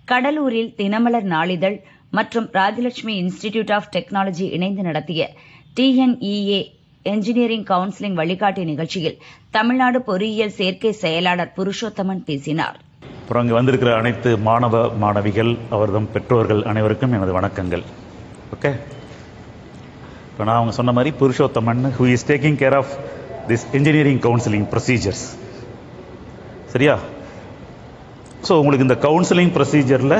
கடலூரில் தினமலர் நாளிதழ் மற்றும் ராஜலட்சுமி இன்ஸ்டிடியூட் ஆஃப் டெக்னாலஜி இணைந்து நடத்திய TNEA என்ஜினியரிங் கவுன்சிலிங் வழிகாட்டி நிகழ்ச்சியில் தமிழ்நாடு பொறியியல் சேர்க்கை செயலாளர் புருஷோத்தமன் பேசினார். அப்புறம் அங்கே வந்திருக்கிற அனைத்து மாணவ மாணவிகள் அவர்தம் பெற்றோர்கள் அனைவருக்கும் எனது வணக்கங்கள். ஓகே, இப்போ நான் அவங்க சொன்ன மாதிரி Purushothaman who is taking care of this engineering counseling procedures. சரியா? ஸோ உங்களுக்கு இந்த கவுன்சிலிங் ப்ரொசீஜரில்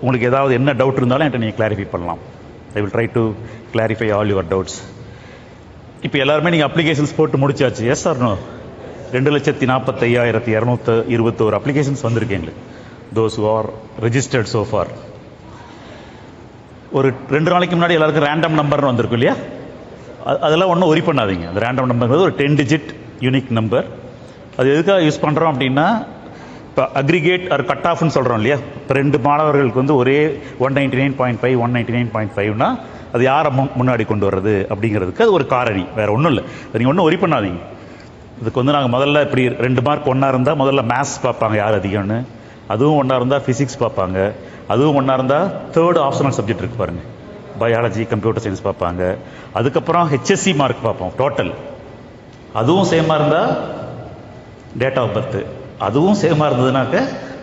உங்களுக்கு ஏதாவது என்ன டவுட் இருந்தாலும் என்கிட்ட நீங்கள் கிளாரிஃபை பண்ணலாம். I will try to clarify all your doubts. இப்போ எல்லாருமே நீங்கள் அப்ளிகேஷன்ஸ் போட்டு முடிச்சாச்சு. Yes or no? 2,45,221 அப்ளிகேஷன்ஸ் வந்திருக்கீங்க. Those who are registered so far. ஒரு 2 நாளைக்கு முன்னாடி எல்லாருக்கும் ரேண்டம் நம்பர்னு வந்திருக்கும் இல்லையா? அதெல்லாம் ஒன்றும் ஒரி பண்ணாதீங்க. அந்த ரேண்டம் நம்பர்ங்கிறது ஒரு 10 டிஜிட் யூனிக் நம்பர். அது எதுக்காக யூஸ் பண்ணுறோம் அப்படின்னா, இப்போ அக்ரிகேட் ஆர் கட் ஆஃப்னு சொல்கிறோம் இல்லையா? இப்போ 2 மாணவர்களுக்கு வந்து ஒரே 199.5 199.5னா அது யாரை முன்னாடி கொண்டு வர்றது அப்படிங்கிறதுக்கு அது ஒரு காரணி, வேறு ஒன்றும் இல்லை. நீங்கள் ஒன்றும் ஒரி பண்ணாதீங்க. இதுக்கு வந்து நாங்கள் முதல்ல இப்படி 2 மார்க் ஒன்றா இருந்தால் முதல்ல மேத்ஸ் பார்ப்பாங்க யார் அதிகம்னு, அதுவும் ஒன்றா இருந்தால் ஃபிசிக்ஸ் பார்ப்பாங்க, அதுவும் ஒன்றா இருந்தால் தேர்ட் ஆப்ஷனல் சப்ஜெக்ட் இருக்கு பாருங்கள், பயாலஜி கம்ப்யூட்டர் சயின்ஸ் பார்ப்பாங்க. அதுக்கப்புறம் HSC மார்க் பார்ப்போம் டோட்டல், அதுவும் சேமாக இருந்தால் டேட் ஆஃப் பர்த், அதுவும் சேமாக இருந்ததுனாக்க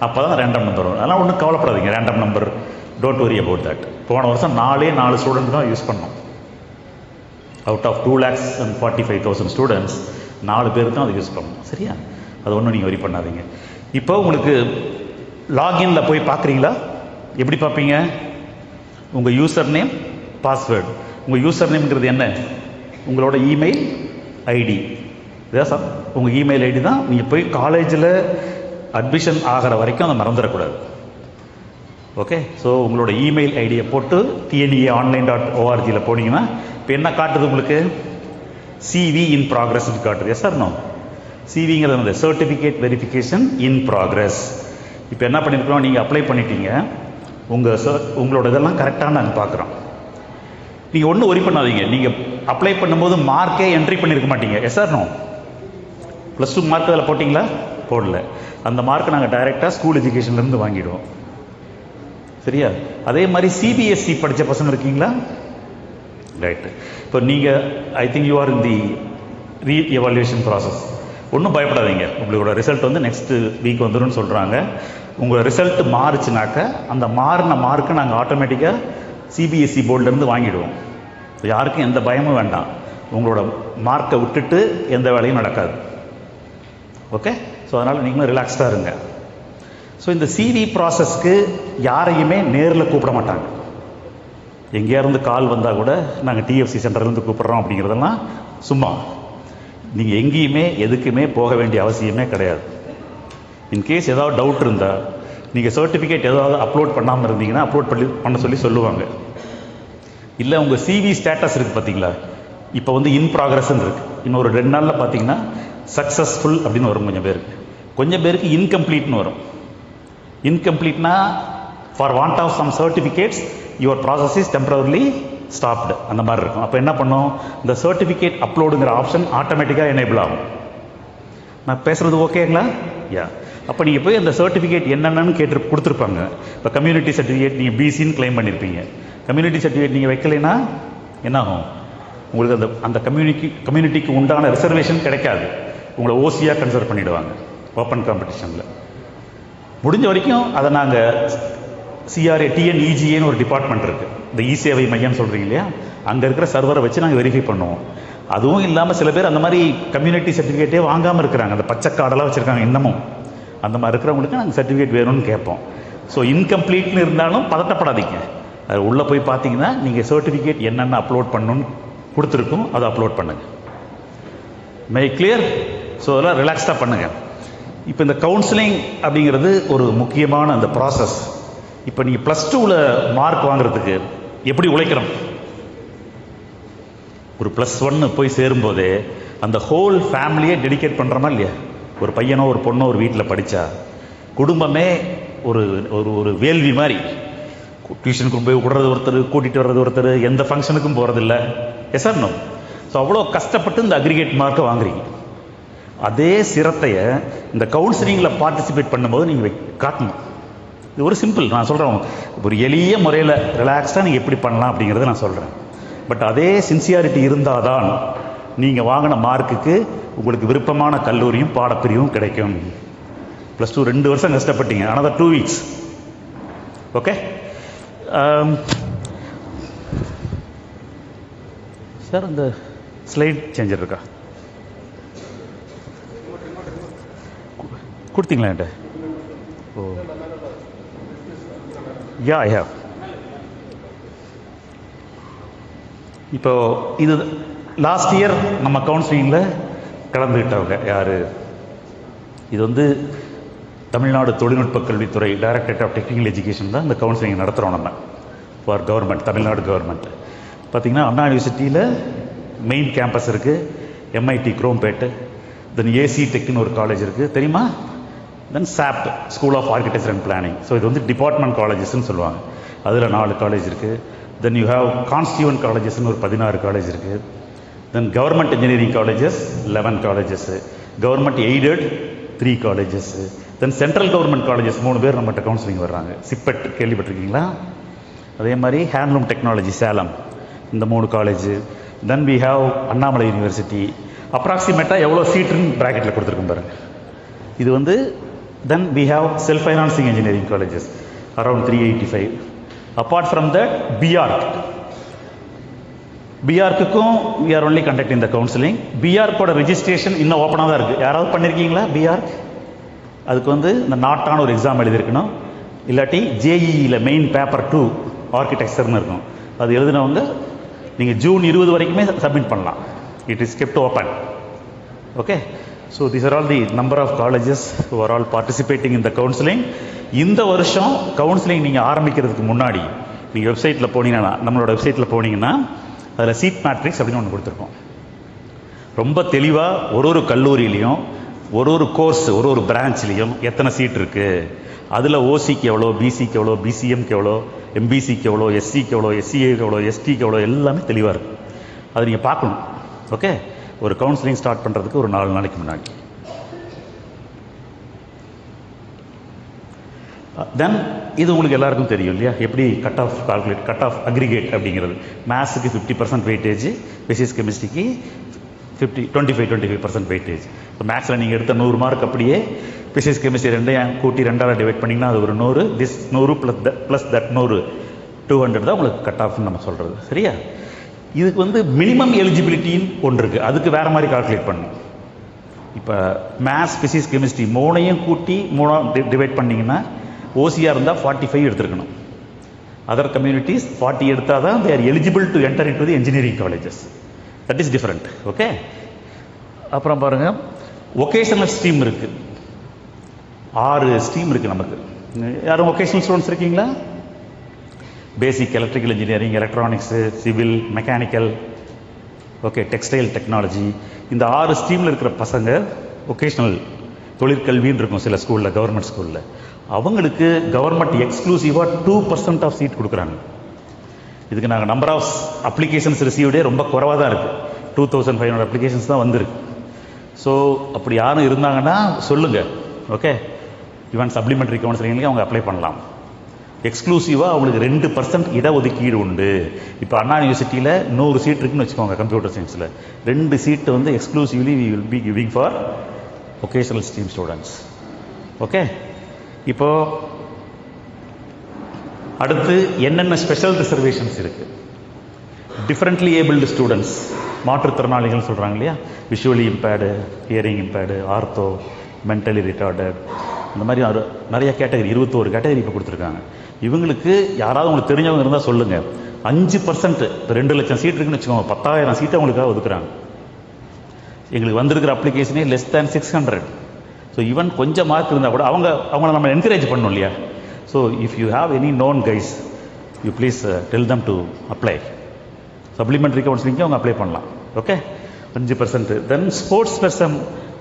அப்போ தான் ரேண்டம் நம்பர் வரும். அதெல்லாம் ஒன்றும் கவலைப்படாதீங்க. Random number don't worry about that. போன வருஷம் 4 ஸ்டூடெண்ட் தான் யூஸ் பண்ணோம். அவுட் ஆஃப் 2,45,000 ஸ்டூடெண்ட்ஸ் 4 பேர் தான் அதை யூஸ் பண்ணணும். சரியா? அது ஒன்றும் நீங்கள் வரி பண்ணாதீங்க. இப்போ உங்களுக்கு லாகின்ல போய் பார்க்குறீங்களா? எப்படி பார்ப்பீங்க? உங்கள் யூசர் நேம் பாஸ்வேர்டு. உங்கள் யூசர் நேம்ங்கிறது என்ன? உங்களோட இமெயில் ஐடி. இதான் சார் உங்கள் இமெயில் ஐடி தான். நீங்கள் போய் காலேஜில் அட்மிஷன் ஆகிற வரைக்கும் அதை மறந்துடக்கூடாது. ஓகே, ஸோ உங்களோட இமெயில் ஐடியை போட்டு TNEA.online.org போனீங்கன்னா இப்போ என்ன காட்டுது உங்களுக்கு? CV in progress காட்டுது. Yes sir no? CVங்கிறது வந்து சர்டிஃபிகேட் வெரிஃபிகேஷன் இன் ப்ராக்ரஸ். இப்போ என்ன பண்ணியிருக்கிறோம், நீங்கள் அப்ளை பண்ணிட்டீங்க, உங்களோட இதெல்லாம் கரெக்டாக நாங்கள் பார்க்குறோம். நீங்கள் ஒன்றும் ஒரி பண்ணாதீங்க. நீங்கள் அப்ளை பண்ணும்போது மார்க்கே என்ட்ரி பண்ணியிருக்க மாட்டீங்க. S sir no? +2 மார்க் அதில் போட்டிங்களா? போடல. அந்த மார்க்கை நாங்கள் டைரெக்டாக ஸ்கூல் எஜுகேஷன்லேருந்து வாங்கிடுவோம். சரியா? அதே மாதிரி CBSE படித்த பசங்க இருக்கீங்களா? ரைட்டு. இப்போ நீங்கள் I think you are in the reevaluation process. ஒன்றும் பயப்படாதீங்க. உங்களோட ரிசல்ட் வந்து நெக்ஸ்ட் வீக் வந்துடும் சொல்கிறாங்க. உங்களோட ரிசல்ட் மாறுச்சுனாக்க அந்த மாறின மார்க்கை நாங்கள் ஆட்டோமேட்டிக்காக CBSE போர்டிலேருந்து வாங்கிடுவோம். யாருக்கும் எந்த பயமும் வேண்டாம். உங்களோட மார்க்கை விட்டுட்டு எந்த வேலையும் நடக்காது. ஓகே, ஸோ அதனால் நீங்களும் ரிலாக்ஸ்டாக இருங்க. ஸோ இந்த CV ப்ராசஸ்க்கு யாரையுமே நேரில் கூப்பிட மாட்டாங்க. எங்கேயாருந்து கால் வந்தால் கூட நாங்கள் TFC சென்டர்லேருந்து கூப்பிட்றோம் அப்படிங்கிறதெல்லாம் சும்மா. நீங்கள் எங்கேயுமே எதுக்குமே போக வேண்டிய அவசியமே கிடையாது. இன்கேஸ் ஏதாவது டவுட் இருந்தால் நீங்கள் சர்டிஃபிகேட் ஏதாவது அப்லோட் பண்ணாமல் இருந்தீங்கன்னா அப்லோட் பண்ண சொல்லி சொல்லுவாங்க. இல்லை உங்கள் CV ஸ்டேட்டஸ் இருக்குது பார்த்தீங்களா, இப்போ வந்து இன் ப்ராக்ரஸ்ன்னு இருக்குது. இன்னொரு 2 நாளில் பார்த்தீங்கன்னா சக்ஸஸ்ஃபுல் அப்படின்னு வரும். கொஞ்சம் பேருக்கு இன்கம்ப்ளீட்னு வரும். இன்கம்ப்ளீட்னா for want of some certificates your process is temporarily stopped அந்த மாதிரி இருக்கும். அப்போ என்ன பண்ணும், இந்த சர்டிஃபிகேட் அப்லோடுங்கிற ஆப்ஷன் ஆட்டோமேட்டிக்காக எனேபிள் ஆகும். நான் பேசுகிறது ஓகேங்களா? யா. அப்போ நீங்கள் போய் அந்த சர்டிஃபிகேட் என்னென்னு கொடுத்துருப்பாங்க. இப்போ கம்யூனிட்டி சர்டிஃபிகேட் நீங்கள் BCன்னு கிளைம் பண்ணியிருப்பீங்க. கம்யூனிட்டி சர்டிஃபிகேட் நீங்கள் வைக்கலைன்னா என்னாகும், உங்களுக்கு அந்த கம்யூனிட்டிக்கு உண்டான ரிசர்வேஷன் கிடைக்காது. உங்களை OCயாக கன்சிடர் பண்ணிவிடுவாங்க ஓப்பன் காம்படிஷனில். முடிஞ்ச வரைக்கும் அதை நாங்கள் CRA TNEGAன்னு ஒரு டிபார்ட்மெண்ட் இருக்குது. இந்த சேவை மையம்னு சொல்கிறீங்க இல்லையா, அங்கே இருக்கிற சர்வரை வச்சு நாங்கள் வெரிஃபை பண்ணுவோம். அதுவும் இல்லாமல் சில பேர் அந்த மாதிரி கம்யூனிட்டி சர்டிஃபிகேட்டே வாங்காமல் இருக்கிறாங்க. அந்த பச்சை கார்டெல்லாம் வச்சுருக்காங்க இன்னமும். அந்த மாதிரி இருக்கிறவங்களுக்கு நாங்கள் சர்டிஃபிகேட் வேணும்னு கேட்போம். ஸோ இன்கம்ப்ளீட்னு இருந்தாலும் பதட்டப்படாதீங்க. அது உள்ளே போய் பார்த்தீங்கன்னா நீங்கள் சர்டிஃபிகேட் என்னென்ன அப்லோட் பண்ணணும்னு கொடுத்துருக்கோம், அதை அப்லோட் பண்ணுங்கள். My clear? ஸோ அதெல்லாம் ரிலாக்ஸ்டாக பண்ணுங்கள். இப்போ இந்த கவுன்சிலிங் அப்படிங்கிறது ஒரு முக்கியமான அந்த ப்ராசஸ். இப்போ நீங்கள் +2ல் மார்க் வாங்குறதுக்கு எப்படி உழைக்கிறோம்? ஒரு +1 போய் சேரும்போதே அந்த ஹோல் ஃபேமிலியே டெடிகேட் பண்ணுறோமா இல்லையா? ஒரு பையனோ ஒரு பொண்ணோ ஒரு வீட்டில் படித்தா குடும்பமே ஒரு ஒரு வேள்வி மாதிரி. டியூஷனுக்கு போய் விடுறது ஒருத்தர், கூட்டிகிட்டு வர்றது ஒருத்தர், எந்த ஃபங்க்ஷனுக்கும் போகிறதில்ல. S or no? ஸோ அவ்வளோ கஷ்டப்பட்டு இந்த அக்ரிகேட் மார்க்கை வாங்குறீங்க. அதே சிரத்தையை இந்த கவுன்சிலிங்கில் பார்ட்டிசிபேட் பண்ணும்போது நீங்கள் காட்டணும். இது ஒரு சிம்பிள், நான் சொல்கிறேன் ஒரு எளிய முறையில் ரிலாக்ஸ்டாக நீங்கள் எப்படி பண்ணலாம் அப்படிங்கிறத நான் சொல்கிறேன். பட் அதே சின்சியாரிட்டி இருந்தால் தான் நீங்கள் வாங்கின மார்க்குக்கு உங்களுக்கு விருப்பமான கல்லூரியும் பாடப்பிரிவும் கிடைக்கும். +2 2 வருஷம் கஷ்டப்பட்டீங்க, another 2 weeks. ஓகே சார், இந்த ஸ்லைட் சேஞ்சர் இருக்கா? கொடுத்தீங்களா என்கிட்ட? ஓ யா யா. இப்போ இது லாஸ்ட் இயர் நம்ம கவுன்சிலிங்கில் கலந்துக்கிட்டவங்க யார்? இது வந்து தமிழ்நாடு தொழில்நுட்ப கல்வித்துறை டைரக்டரேட் ஆஃப் டெக்னிக்கல் எஜுகேஷன் தான் இந்த கவுன்சிலிங் நடத்துகிறோம் நம்ம ஃபார் கவர்மெண்ட், தமிழ்நாடு கவர்மெண்ட். பார்த்திங்கன்னா அண்ணா யூனிவர்சிட்டியில் மெயின் கேம்பஸ் இருக்குது, எம்ஐடி குரோம்பேட்டு, தென் ஏசி டெக்னு ஒரு காலேஜ் இருக்குது தெரியுமா, then SAP school of architecture and planning. So இது வந்து டிபார்ட்மெண்ட் காலேஜஸ்ன்னு சொல்லுவாங்க. அதில் 4 காலேஜ் இருக்குது. தென் யூ ஹேவ் கான்ஸ்டியூவன்ட் காலேஜஸ்ன்னு ஒரு 16 காலேஜ் இருக்குது. Then government engineering colleges 11 colleges, government aided 3 colleges, then central government colleges 3 பேர் நம்மகிட்ட கவுன்சிலிங் வர்றாங்க. சிப்பெட் கேள்விப்பட்டிருக்கீங்களா? அதே மாதிரி ஹேண்ட்லூம் டெக்னாலஜி சேலம், இந்த 3 college. Then we have Annamalai university. அப்ராக்சிமேட்டாக எவ்வளோ சீட்டுன்னு ப்ராக்கெட்டில் கொடுத்துருக்கோம் பாருங்க. இது வந்து then we have self-financing engineering colleges around 385. Apart from that, BARC-க்கும் we are only conducting the counseling. BARC-ஓட registration இன்னும் ஓப்பனாக தான் இருக்குது. யாராவது பண்ணியிருக்கீங்களா BARC? அதுக்கு வந்து இந்த நாட்டான ஒரு எக்ஸாம் எழுதியிருக்கணும், இல்லாட்டி ஜேஇயில் மெயின் பேப்பர் 2 ஆர்கிடெக்சர்னு இருக்கும். அது எழுதினவங்க நீங்கள் ஜூன் 20 வரைக்குமே சப்மிட் பண்ணலாம். It is kept open. Okay. So these are all the number of colleges who are all participating in the counseling. இந்த வருஷம் கவுன்சிலிங் நீங்கள் ஆரம்பிக்கிறதுக்கு முன்னாடி நீங்கள் வெப்சைட்டில் போனீங்கன்னா, நம்மளோட வெப்சைட்டில் போனீங்கன்னா அதில் சீட் மேட்ரிக்ஸ் அப்படின்னு ஒன்று கொடுத்துருக்கோம். ரொம்ப தெளிவாக ஒரு கல்லூரியிலையும் ஒரு கோர்ஸ் ஒரு பிரான்ச்லேயும் எத்தனை சீட் இருக்குது, அதில் ஓசிக்கு எவ்வளோ, பிசிக்கு எவ்வளோ, பிசிஎம்க்கு எவ்வளோ, எம்பிசிக்கு எவ்வளோ, எஸ்சிக்கு எவ்வளோ, எஸ்சிஏக்கு எவ்வளோ, எஸ்டிக்கு எவ்வளோ, எல்லாமே தெளிவாக இருக்கும். அது நீங்கள் பார்க்கணும். ஓகே, ஒரு கவுன்சிலிங் ஸ்டார்ட் பண்ணுறதுக்கு ஒரு 4 நாளைக்கு முன்னாடி. தென் இது உங்களுக்கு எல்லாருக்கும் தெரியும் இல்லையா, எப்படி cut off calculate, cut off aggregate அப்படிங்கிறது. மேத்ஸுக்கு 50% வெயிட்டேஜ், பிசிக்ஸ் கெமிஸ்ட்ரிக்கு 25% வெயிட்டேஜ். இப்போ மேத்ஸில் நீங்கள் எடுத்த 100 மார்க் அப்படியே பிசிக்ஸ் கெமிஸ்ட்ரி 2 கூட்டி 2ஆல் டிவைட் பண்ணிங்கன்னா அது ஒரு 100, திஸ் 100 ப்ளஸ் தட் 100 200 தான் உங்களுக்கு கட் ஆஃப்னு நம்ம சொல்கிறது. சரியா? இதுக்கு வந்து மினிமம் எலிஜிபிலிட்டின்னு ஒன்று இருக்குது, அதுக்கு வேறு மாதிரி கால்குலேட் பண்ணணும். இப்போ மேத்ஸ், பிசிக்ஸ், கெமிஸ்ட்ரி 3ஐயும் கூட்டி 3 டிவைட் பண்ணிங்கன்னா ஓசியாக இருந்தால் 45 எடுத்துருக்கணும். அதர் கம்யூனிட்டிஸ் 40 எடுத்தால் தான் they are eligible to enter into the engineering colleges. That is different. Okay. அப்புறம் பாருங்கள், ஒகேஷனல் ஸ்ட்ரீம் இருக்குது. 6 ஸ்ட்ரீம் இருக்குது நமக்கு. யாரும் ஒகேஷனல் ஸ்டூடெண்ட்ஸ் இருக்கீங்களா? பேசிக் electrical engineering, electronics, civil, mechanical, okay, textile technology, இந்த 6 ஸ்ட்ரீமில் இருக்கிற பசங்க ஒகேஷ்னல் தொழிற்கல்வின்னு இருக்கும் சில ஸ்கூலில், கவர்மெண்ட் ஸ்கூலில். அவங்களுக்கு கவர்மெண்ட் எக்ஸ்க்ளூசிவாக 2% ஆஃப் சீட் கொடுக்குறாங்க. இதுக்கு நாங்கள் நம்பர் ஆஃப் அப்ளிகேஷன்ஸ் ரிசீவ்டே ரொம்ப குறைவாக தான் இருக்குது. 2500 அப்ளிகேஷன்ஸ் தான் வந்திருக்கு. ஸோ அப்படி யாரும் இருந்தாங்கன்னா சொல்லுங்கள். ஓகே, ஈவன் சப்ளிமெண்ட்ரி கவுன்சிலிங்லேயும் அவங்க அப்ளை பண்ணலாம். எக்ஸ்க்ளூசிவாக அவங்களுக்கு 2% இடஒதுக்கீடு உண்டு. இப்போ அண்ணா யூனிவர்சிட்டியில் 100 சீட் இருக்குன்னு வச்சுக்கோங்க கம்ப்யூட்டர் சயின்ஸில், 2 சீட்டு வந்து exclusively we will be giving for vocational stream students. Okay. இப்போது அடுத்து என்னென்ன ஸ்பெஷல் ரிசர்வேஷன்ஸ் இருக்குது? டிஃப்ரெண்ட்லி ஏபிள்டு ஸ்டூடெண்ட்ஸ், மாற்றுத்திறனாளிகள் சொல்கிறாங்க இல்லையா, visually impaired, hearing impaired, ortho, mentally retarded, இந்த மாதிரி நிறைய கேட்டகரி, 21 கேட்டகரி இப்போ கொடுத்துருக்காங்க. இவங்களுக்கு யாராவது உங்களுக்கு தெரிஞ்சவங்க இருந்தால் சொல்லுங்கள். 5%, இப்போ 2 லட்சம் சீட் இருக்குன்னு வச்சுக்கோங்க, 10,000 சீட்டை அவங்களுக்காக ஒதுக்குறாங்க. எங்களுக்கு வந்திருக்கிற அப்ளிகேஷனே லெஸ் தேன் 600. ஸோ ஈவன் கொஞ்சம் மார்க் இருந்தால் கூட அவங்கள நம்ம என்கரேஜ் பண்ணணும் இல்லையா. So if you have any known guys, you please tell them to apply. Supplementary கவுன்சிலிங்க்கு அவங்க அப்ளை பண்ணலாம். ஓகே, 5%. தென் ஸ்போர்ட்ஸ் பர்சன்,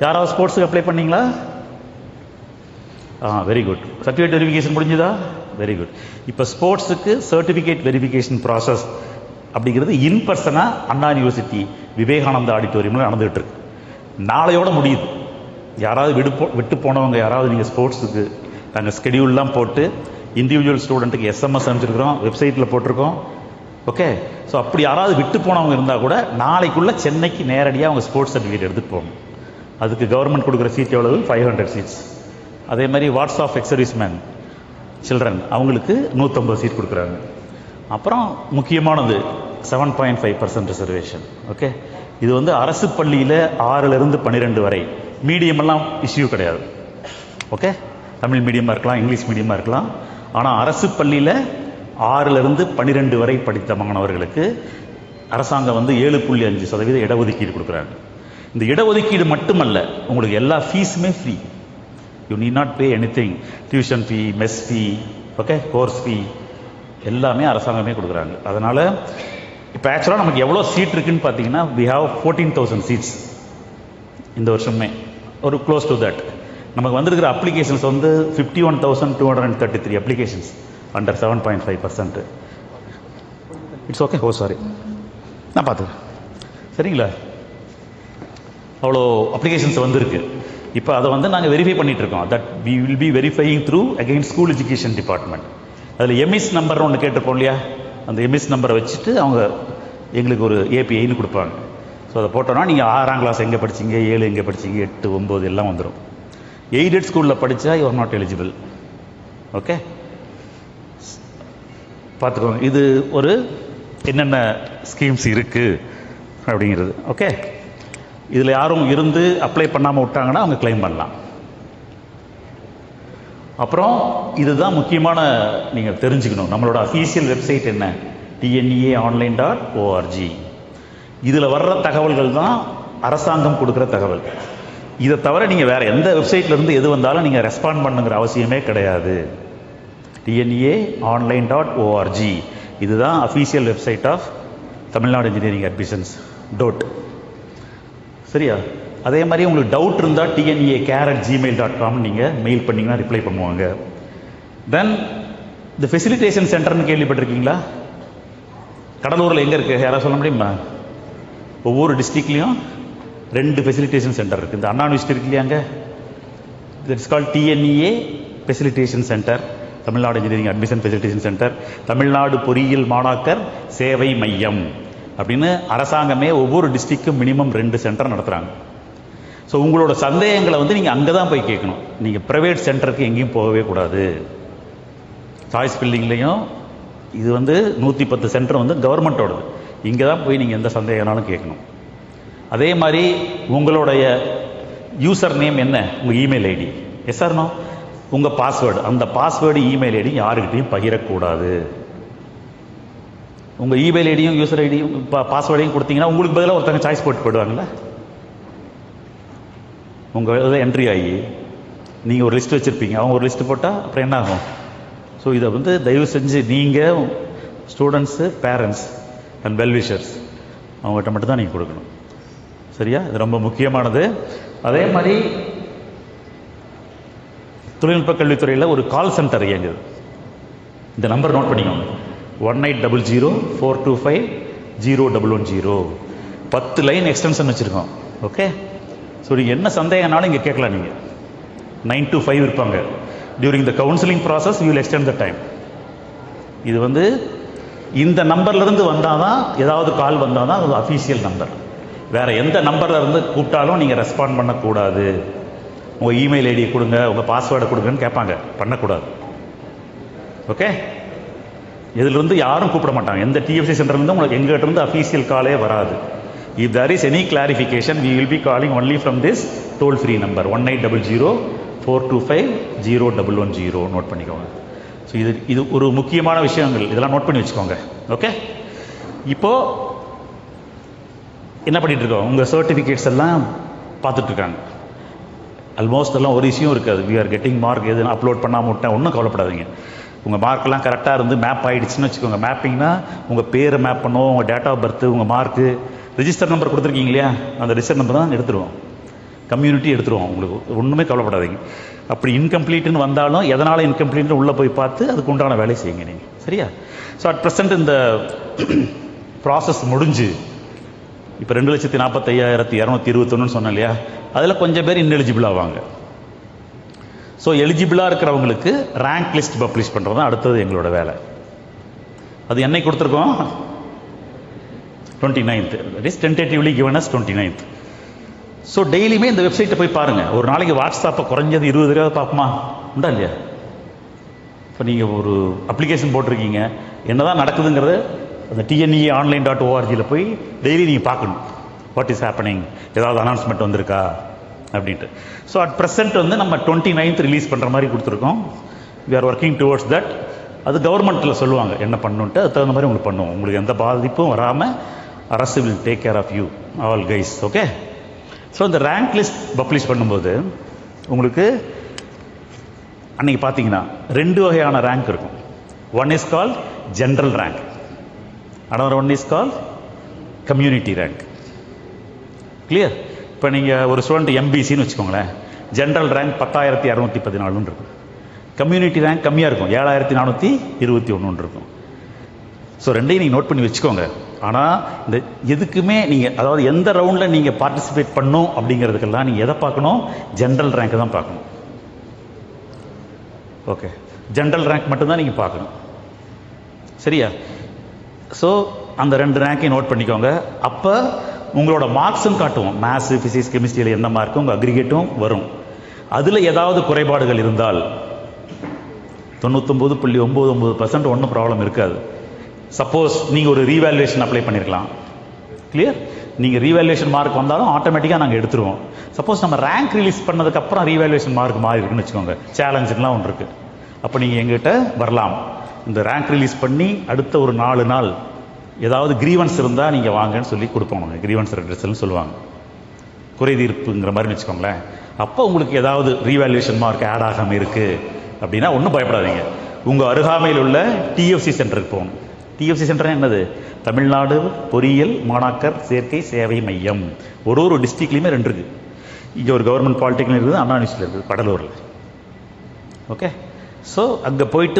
யாராவது ஸ்போர்ட்ஸுக்கு அப்ளை பண்ணீங்களா? Very good. சர்டிஃபிகேட் வெரிஃபிகேஷன் முடிஞ்சுதா? Very good. இப்போ ஸ்போர்ட்ஸுக்கு சர்டிஃபிகேட் வெரிஃபிகேஷன் ப்ராசஸ் அப்படிங்கிறது இன் பர்சனாக அண்ணா யூனிவர்சிட்டி விவேகானந்தா ஆடிட்டோரியமில் நடந்துகிட்டு இருக்கு. நாளையோட முடியுது. யாராவது விட்டு போனவங்க யாராவது நீங்கள் ஸ்போர்ட்ஸுக்கு நாங்கள் ஸ்கெடியூல்லாம் போட்டு இண்டிவிஜுவல் ஸ்டூடெண்ட்டுக்கு எஸ்எம்எஸ் அனுப்பிச்சிருக்கிறோம், வெப்சைட்டில் போட்டிருக்கோம். ஓகே, ஸோ அப்படி யாராவது விட்டு போனவங்க இருந்தால் கூட நாளைக்குள்ளே சென்னைக்கு நேரடியாக அவங்க ஸ்போர்ட்ஸ் சர்டிஃபிகேட் எடுத்துகிட்டு போகணும். அதுக்கு கவர்மெண்ட் கொடுக்குற சீட் எவ்வளவு? 500 சீட்ஸ். அதே மாதிரி wards of ex-service man children அவங்களுக்கு 150 சீட் கொடுக்குறாங்க. அப்புறம் முக்கியமானது 7.5% ரிசர்வேஷன். ஓகே, இது வந்து அரசு பள்ளியில் 6லிருந்து 12 வரை, மீடியமெல்லாம் இஷ்யூ கிடையாது. ஓகே, தமிழ் மீடியமாக இருக்கலாம், இங்கிலீஷ் மீடியமாக இருக்கலாம். ஆனால் அரசு பள்ளியில் 6லிருந்து 12 வரை படித்த மாணவர்களுக்கு அரசாங்கம் வந்து 7.5% இடஒதுக்கீடு கொடுக்குறாங்க. இந்த இடஒதுக்கீடு மட்டுமல்ல, உங்களுக்கு எல்லா ஃபீஸுமே free. You need not pay anything. Tuition fee, mess fee, okay, course fee எல்லாமே அரசாங்கமே கொடுக்குறாங்க. அதனால் இப்போ ஆக்சுவலாக நமக்கு எவ்வளோ சீட் இருக்குன்னு பார்த்தீங்கன்னா, வி ஹாவ் 14,000 சீட்ஸ் இந்த வருஷமே, ஒரு க்ளோஸ் டு தட். நமக்கு வந்திருக்கிற அப்ளிகேஷன்ஸ் வந்து 51,233 applications under 7.5%. It's okay. Oh sorry, நான் பார்த்துக்கிறேன். சரிங்களா, அவ்வளோ அப்ளிகேஷன்ஸ் வந்திருக்கு. இப்போ அதை வந்து நாங்கள் வெரிஃபை பண்ணிட்டு இருக்கோம். That we will be verifying through again school education department. அதில் எம்இஸ் நம்பர் ஒன்று கேட்டிருப்போம் இல்லையா, அந்த எம்இஸ் நம்பரை வச்சுட்டு அவங்க எங்களுக்கு ஒரு ஏபிஐன்னு கொடுப்பாங்க. ஸோ அதை போட்டோன்னா நீங்கள் 6ஆம் கிளாஸ் எங்கே படிச்சிங்க, 7 எங்கே படிச்சிங்க, 8, 9 எல்லாம் வந்துடும். எய்டட் ஸ்கூலில் படித்தா you are not eligible. Okay, பார்த்துக்கோங்க. இது ஒரு என்னென்ன ஸ்கீம்ஸ் இருக்குது அப்படிங்கிறது. ஓகே, இதில் யாரும் இருந்து அப்ளை பண்ணாமல் விட்டாங்கன்னா அவங்க கிளைம் பண்ணலாம். அப்புறம் இதுதான் முக்கியமான நீங்கள் தெரிஞ்சுக்கணும், நம்மளோட அஃபீஷியல் வெப்சைட் என்ன, tneonline.org. இதில் வர்ற தகவல்கள் தான் அரசாங்கம் கொடுக்குற தகவல். இதை தவிர நீங்கள் வேறு எந்த வெப்சைட்லேருந்து எது வந்தாலும் நீங்கள் ரெஸ்பாண்ட் பண்ணுங்கிற அவசியமே கிடையாது. tneonline.org இதுதான் official website of Tamil Nadu engineering admissions dot. சரியா, அதே மாதிரி உங்களுக்கு டவுட் இருந்தால் tnea@gmail.com நீங்கள் மெயில் பண்ணிங்கன்னா ரிப்ளை பண்ணுவாங்க. தென் இந்த ஃபெசிலிட்டேஷன் சென்டர்னு கேள்விப்பட்டிருக்கீங்களா? கடலூரில் எங்கே இருக்குது, யாராவது சொல்ல முடியுமா? ஒவ்வொரு டிஸ்ட்ரிக்ட்லேயும் 2 ஃபெசிலிட்டேஷன் சென்டர் இருக்குது. இந்த அண்ணா யூனிவர்சிட்டி இருக்கு இல்லையாங்க, it's called TNEA facilitation centre, Tamil Nadu engineering admission facilitation centre, Tamil Nadu பொறியியல் மாணாக்கர் சேவை மையம் அப்படின்னு அரசாங்கமே ஒவ்வொரு டிஸ்ட்ரிக்டும் மினிமம் 2 சென்டர் நடத்துகிறாங்க. ஸோ உங்களோட சந்தேகங்களை வந்து நீங்கள் அங்கே தான் போய் கேட்கணும். நீங்கள் ப்ரைவேட் சென்டருக்கு எங்கேயும் போகவே கூடாது. சாய்ஸ் பில்டிங்லேயும் இது வந்து 110 சென்டர் வந்து கவர்மெண்ட்டோடது, இங்கே தான் போய் நீங்கள் எந்த சந்தேகம்னாலும் கேட்கணும். அதே மாதிரி உங்களுடைய யூசர் நேம் என்ன, உங்கள் email ID, yes or no, உங்கள் பாஸ்வேர்டு, அந்த பாஸ்வேர்டு இமெயில் ஐடி யாருக்கிட்டையும் பகிரக்கூடாது. உங்கள் இமெயில் ஐடியும் யூசர் ஐடியும் பாஸ்வேர்டையும் கொடுத்தீங்கன்னா உங்களுக்கு பதிலாக ஒருத்தங்க சாய்ஸ் போட்டு போயிடுவாங்களே. உங்கள் இதில் என்ட்ரி ஆகி நீங்கள் ஒரு லிஸ்ட் வச்சுருப்பீங்க, அவங்க ஒரு லிஸ்ட்டு போட்டால் அப்புறம் என்ன ஆகும்? ஸோ இதை வந்து தயவு செஞ்சு நீங்கள் ஸ்டூடெண்ட்ஸு, பேரண்ட்ஸ் அண்ட் வெல்விஷர்ஸ் அவங்ககிட்ட மட்டும்தான் நீங்கள் கொடுக்கணும். சரியா, இது ரொம்ப முக்கியமானது. அதே மாதிரி தொழில்நுட்ப கல்வித்துறையில் ஒரு கால் சென்டர் இயங்குது. இந்த நம்பர் நோட் பண்ணிக்கோங்க, 1800-425-0110. 10 லைன் எக்ஸ்டென்ஷன் வச்சுருக்கோம். ஓகே, ஸோ நீங்கள் என்ன சந்தேகம்னாலும் இங்கே கேட்கலாம். நீங்கள் 9 to 5 இருப்பாங்க. During the counselling process you will extend the time. இது வந்து இந்த நம்பர்லேருந்து வந்தால் தான், ஏதாவது கால் வந்தால் தான் அது அஃபீஷியல் நம்பர். வேறு எந்த நம்பரில் இருந்து கூப்பிட்டாலும் நீங்கள் ரெஸ்பாண்ட் பண்ணக்கூடாது. உங்கள் இமெயில் ஐடியை கொடுங்க, உங்கள் பாஸ்வேர்டை கொடுங்கன்னு கேட்பாங்க, பண்ணக்கூடாது. ஓகே, இதிலிருந்து யாரும் கூப்பிட மாட்டாங்க. எந்த டிஎஃப்சி சென்டர்லேருந்து உங்களுக்கு எங்கிட்ட இருந்து அஃபீஷியல் காலே வராது. If there is any clarification we will be calling only from this toll free number 1800-425-0110. Note பண்ணிக்கோங்க. ஸோ இது ஒரு முக்கியமான விஷயங்கள், இதெல்லாம் நோட் பண்ணி வச்சுக்கோங்க. ஓகே, இப்போது என்ன பண்ணிட்டு இருக்கோம், உங்கள் சர்டிஃபிகேட்ஸ் எல்லாம் பார்த்துட்ருக்காங்க. ஆல்மோஸ்ட் எல்லாம் ஒரு இஷ்யூ இருக்காது. வி ஆர் கெட்டிங் மார்க், எதுனா அப்லோட் பண்ணாமல் விட்டேன், ஒன்றும் கவலைப்படாதீங்க. உங்கள் மார்க்கெல்லாம் கரெக்டாக இருந்து மேப் ஆகிடுச்சுன்னு வச்சுக்கோங்க. மேப்பிங்னா உங்கள் பேரை மேப் பண்ணுவோம், உங்கள் டேட் ஆஃப் பர்த்து, உங்கள் மார்க்கு, ரிஜிஸ்டர் நம்பர் கொடுத்துருக்கீங்க இல்லையா, அந்த ரிஜிஸ்டர் நம்பர் தான் எடுத்துருவோம், கம்யூனிட்டி எடுத்துருவோம். உங்களுக்கு ஒன்றுமே கவலைப்படாதீங்க. அப்படி இன்கம்ப்ளீட்னு வந்தாலும் எதனால் இன்கம்ப்ளீட்னு உள்ளே போய் பார்த்து அதுக்கு உண்டான வேலையை செய்யுங்க நீங்கள். சரியா? ஸோ அட் ப்ரெசென்ட் இந்த ப்ராசஸ் முடிஞ்சு இப்போ 2,45,221 சொன்னேன் இல்லையா, அதில் கொஞ்சம் பேர் இன்எலிஜிபிள் ஆவாங்க. ஸோ எலிஜிபிளாக இருக்கிறவங்களுக்கு ரேங்க் லிஸ்ட் பப்ளிஷ் பண்ணுறது தான் அடுத்தது எங்களோட வேலை. அது என்னைக்கு கொடுத்துருக்கோம்? 29th. That is tentatively given as 29th. So டெய்லியுமே இந்த வெப்சைட்டை போய் பாருங்கள். ஒரு நாளைக்கு வாட்ஸ்அப்பை குறைஞ்சது 20 தடவை பார்ப்போமா? உண்டா இல்லையா? இப்போ நீங்கள் ஒரு அப்ளிகேஷன் போட்டிருக்கீங்க, என்னதான் நடக்குதுங்கிறது அந்த tneonline.org போய் டெய்லி நீங்கள் பார்க்கணும். வாட் இஸ் ஹேப்பனிங், ஏதாவது அனௌன்ஸ்மெண்ட் வந்திருக்கா அப்படின்ட்டு. ஸோ அட் ப்ரெசென்ட் வந்து நம்ம 29th ரிலீஸ் பண்ணுற மாதிரி கொடுத்துருக்கோம். We are working towards that. அது கவர்மெண்ட்டில் சொல்லுவாங்க என்ன பண்ணணுன்ட்டு, அது தகுந்த மாதிரி உங்களுக்கு பண்ணுவோம். உங்களுக்கு எந்த பாதிப்பும் வராமல் அரசு will take care of you all guys. Okay. So இந்த ரேங்க் லிஸ்ட் பப்ளிஷ் பண்ணும்போது உங்களுக்கு அன்றைக்கி பார்த்தீங்கன்னா 2 வகையான ரேங்க் இருக்கும். One is call general rank, another one is called community rank. Clear? இப்போ நீங்கள் ஒரு ஸ்டூடெண்ட் எம்பிசின்னு வச்சுக்கோங்களேன், ஜென்ரல் ரேங்க் 10,214 இருக்கும். கம்யூனிட்டி ரேங்க் கம்மியாக இருக்கும், 7,421 இருக்கும். ஸோ ரெண்டையும் நீங்கள் நோட் பண்ணி வச்சுக்கோங்க. ஆனால் இந்த எதுக்குமே நீங்கள், அதாவது எந்த ரவுண்டில் நீங்கள் பார்ட்டிசிபேட் பண்ணும் அப்படிங்கிறதுக்கெல்லாம் நீங்கள் எதை பார்க்கணும்? ஜென்ரல் ரேங்க் தான் பார்க்கணும். ஓகே, ஜென்ரல் ரேங்க் மட்டும்தான் நீங்கள் பார்க்கணும். சரியா? ஸோ அந்த 2 ரேங்கையும் நோட் பண்ணிக்கோங்க. அப்போ உங்களோட மார்க்ஸும் காட்டுவோம். மேத்ஸு, ஃபிசிக்ஸ், கெமிஸ்ட்ரியில் எந்த மார்க்கும் உங்கள் அக்ரிகேட்டும் வரும். அதில் ஏதாவது குறைபாடுகள் இருந்தால் 99.99% ஒன்றும் ப்ராப்ளம் இருக்காது. சப்போஸ் நீங்கள் ஒரு ரீவேல்யூவேஷன் அப்ளை பண்ணியிருக்கலாம். கிளியர்? நீங்கள் ரீவேல்யூவேஷன் மார்க் வந்தாலும் ஆட்டோமேட்டிக்காக நாங்கள் எடுத்துருவோம். சப்போஸ் நம்ம ரேங்க் ரிலீஸ் பண்ணதுக்கப்புறம் ரீவேல்யூவேஷன் மார்க் மாறி இருக்குன்னு வச்சுக்கோங்க, சேலஞ்சுலாம் ஒன்று இருக்குது. அப்போ நீங்கள் எங்கிட்ட வரலாம். இந்த ரேங்க் ரிலீஸ் பண்ணி அடுத்த ஒரு 4 நாள் ஏதாவது கிரீவன்ஸ் இருந்தால் நீங்கள் வாங்கன்னு சொல்லி கொடுப்போம். நாங்கள் கிரீவன்ஸ் ரெட்ரஸல்னு சொல்லுவாங்க, குறை தீர்ப்புங்கிற மாதிரி வச்சுக்கோங்களேன். அப்போ உங்களுக்கு ஏதாவது ரீவேல்யூவேஷன் மார்க் ஆட் ஆகாமல் இருக்குது அப்படின்னா ஒன்றும் பயப்படாதீங்க. உங்கள் அருகாமையில் உள்ள டிஎஃப்சி சென்டருக்கு போகணும். டிஎஃப்சி சென்டர் என்னது? தமிழ்நாடு பொறியியல் மாணாக்கர் சேர்க்கை சேவை மையம். ஒரு டிஸ்ட்ரிக்ட்லேயுமே 2 இருக்குது. இங்கே ஒரு கவர்மெண்ட் பாலிடெக்னிக் இருக்குது, அண்ணா யூனிவர்சிட்டி இருக்குது கடலூரில். ஓகே. ஸோ அங்கே போயிட்டு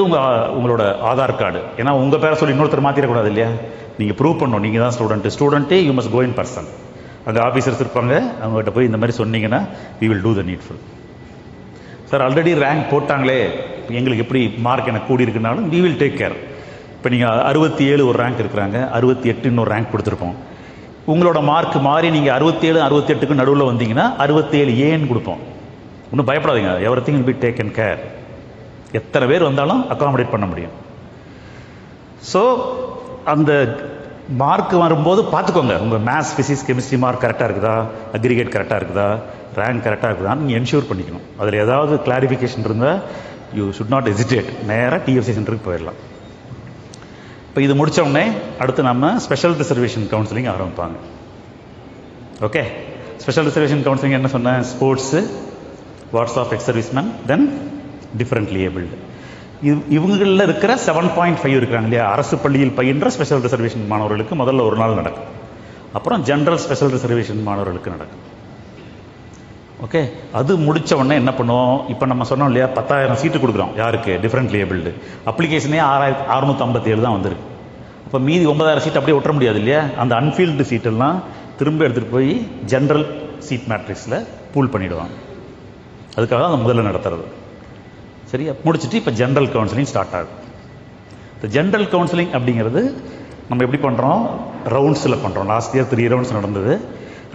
உங்களோட ஆதார் கார்டு, ஏன்னா உங்கள் பேரை சொல்லி இன்னொருத்தர் மாற்றிடக்கூடாது இல்லையா? நீங்கள் ப்ரூவ் பண்ணணும் நீங்கள் தான் ஸ்டூடெண்ட்டே you must go in person. அங்கே ஆஃபீஸர்ஸ் இருப்பாங்க, அவங்ககிட்ட போய் இந்த மாதிரி சொன்னீங்கன்னா we will do the needful. Sir already rank போட்டாங்களே, எங்களுக்கு எப்படி மார்க் எனக்கு கூடி இருக்குனாலும் வி வில் டேக் கேர். இப்போ நீங்கள் 67 ஒரு ரேங்க் இருக்கிறாங்க, 68 இன்னொரு ரேங்க் கொடுத்துருப்போம். உங்களோட மார்க் மாறி நீங்கள் 67 68க்கு நடுவில் வந்தீங்கன்னா 67Aன்னு கொடுப்போம். ஒன்றும் பயப்படாதீங்க. Everything will be taken care. எத்தனை பேர் வந்தாலும் அக்காமடேட் பண்ண முடியும். ஸோ அந்த மார்க் வரும்போது பார்த்துக்கோங்க, உங்கள் மேத்ஸ், ஃபிசிக்ஸ், கெமிஸ்ட்ரி மார்க் கரெக்டாக இருக்குதா, அக்ரிகேட் கரெக்டாக இருக்குதா, ரேங்க் கரெக்டாக இருக்குதான்னு நீங்கள் என்ஷூர் பண்ணிக்கணும். அதில் ஏதாவது கிளாரிஃபிகேஷன் இருந்தால் யூ ஷுட் நாட் ஹெசிடேட், நேராக டிஎஃப்சி சென்டருக்கு போயிடலாம். இப்போ இது முடித்த உடனே அடுத்து நம்ம ஸ்பெஷல் ரிசர்வேஷன் கவுன்சிலிங் ஆரம்பிப்பாங்க. ஓகே. ஸ்பெஷல் ரிசர்வேஷன் கவுன்சிலிங் என்ன சொன்னேன்? Sports, wards of ex serviceman, then differently abled. இவங்களில் இருக்கிற 7.5 இருக்கிறாங்க இல்லையா, அரசு பள்ளியில் பயின்ற ஸ்பெஷல் ரிசர்வேஷன் மாணவர்களுக்கு முதல்ல ஒரு நாள் நடக்கும். அப்புறம் ஜென்ரல் ஸ்பெஷல் ரிசர்வேஷன் மாணவர்களுக்கு நடக்கும். ஓகே. அது முடித்த உடனே என்ன பண்ணுவோம்? இப்போ நம்ம சொன்னோம் இல்லையா, 10,000 சீட்டு கொடுக்குறோம். யாருக்கு? Differently abled. அப்ளிகேஷனே 6,657 தான் வந்திருக்கு. அப்போ மீதி 9,000 சீட் அப்படியே விட்டுற முடியாது இல்லையா? அந்த அன்ஃபீல்டு சீட்டெல்லாம் திரும்ப எடுத்துகிட்டு போய் ஜென்ரல் சீட் மேட்ரிக்ஸில் பூல் பண்ணிவிடுவாங்க. அதுக்காக தான் அந்த முதல்ல நடத்துறது. சரியா? முடிச்சுட்டு இப்போ ஜென்ரல் கவுன்சிலிங் ஸ்டார்ட் ஆகுது. இந்த ஜென்ரல் கவுன்சிலிங் அப்படிங்கிறது நம்ம எப்படி பண்ணுறோம்? ரவுண்ட்ஸில் பண்ணுறோம். லாஸ்ட் இயர் 3 ரவுண்ட்ஸ் நடந்தது.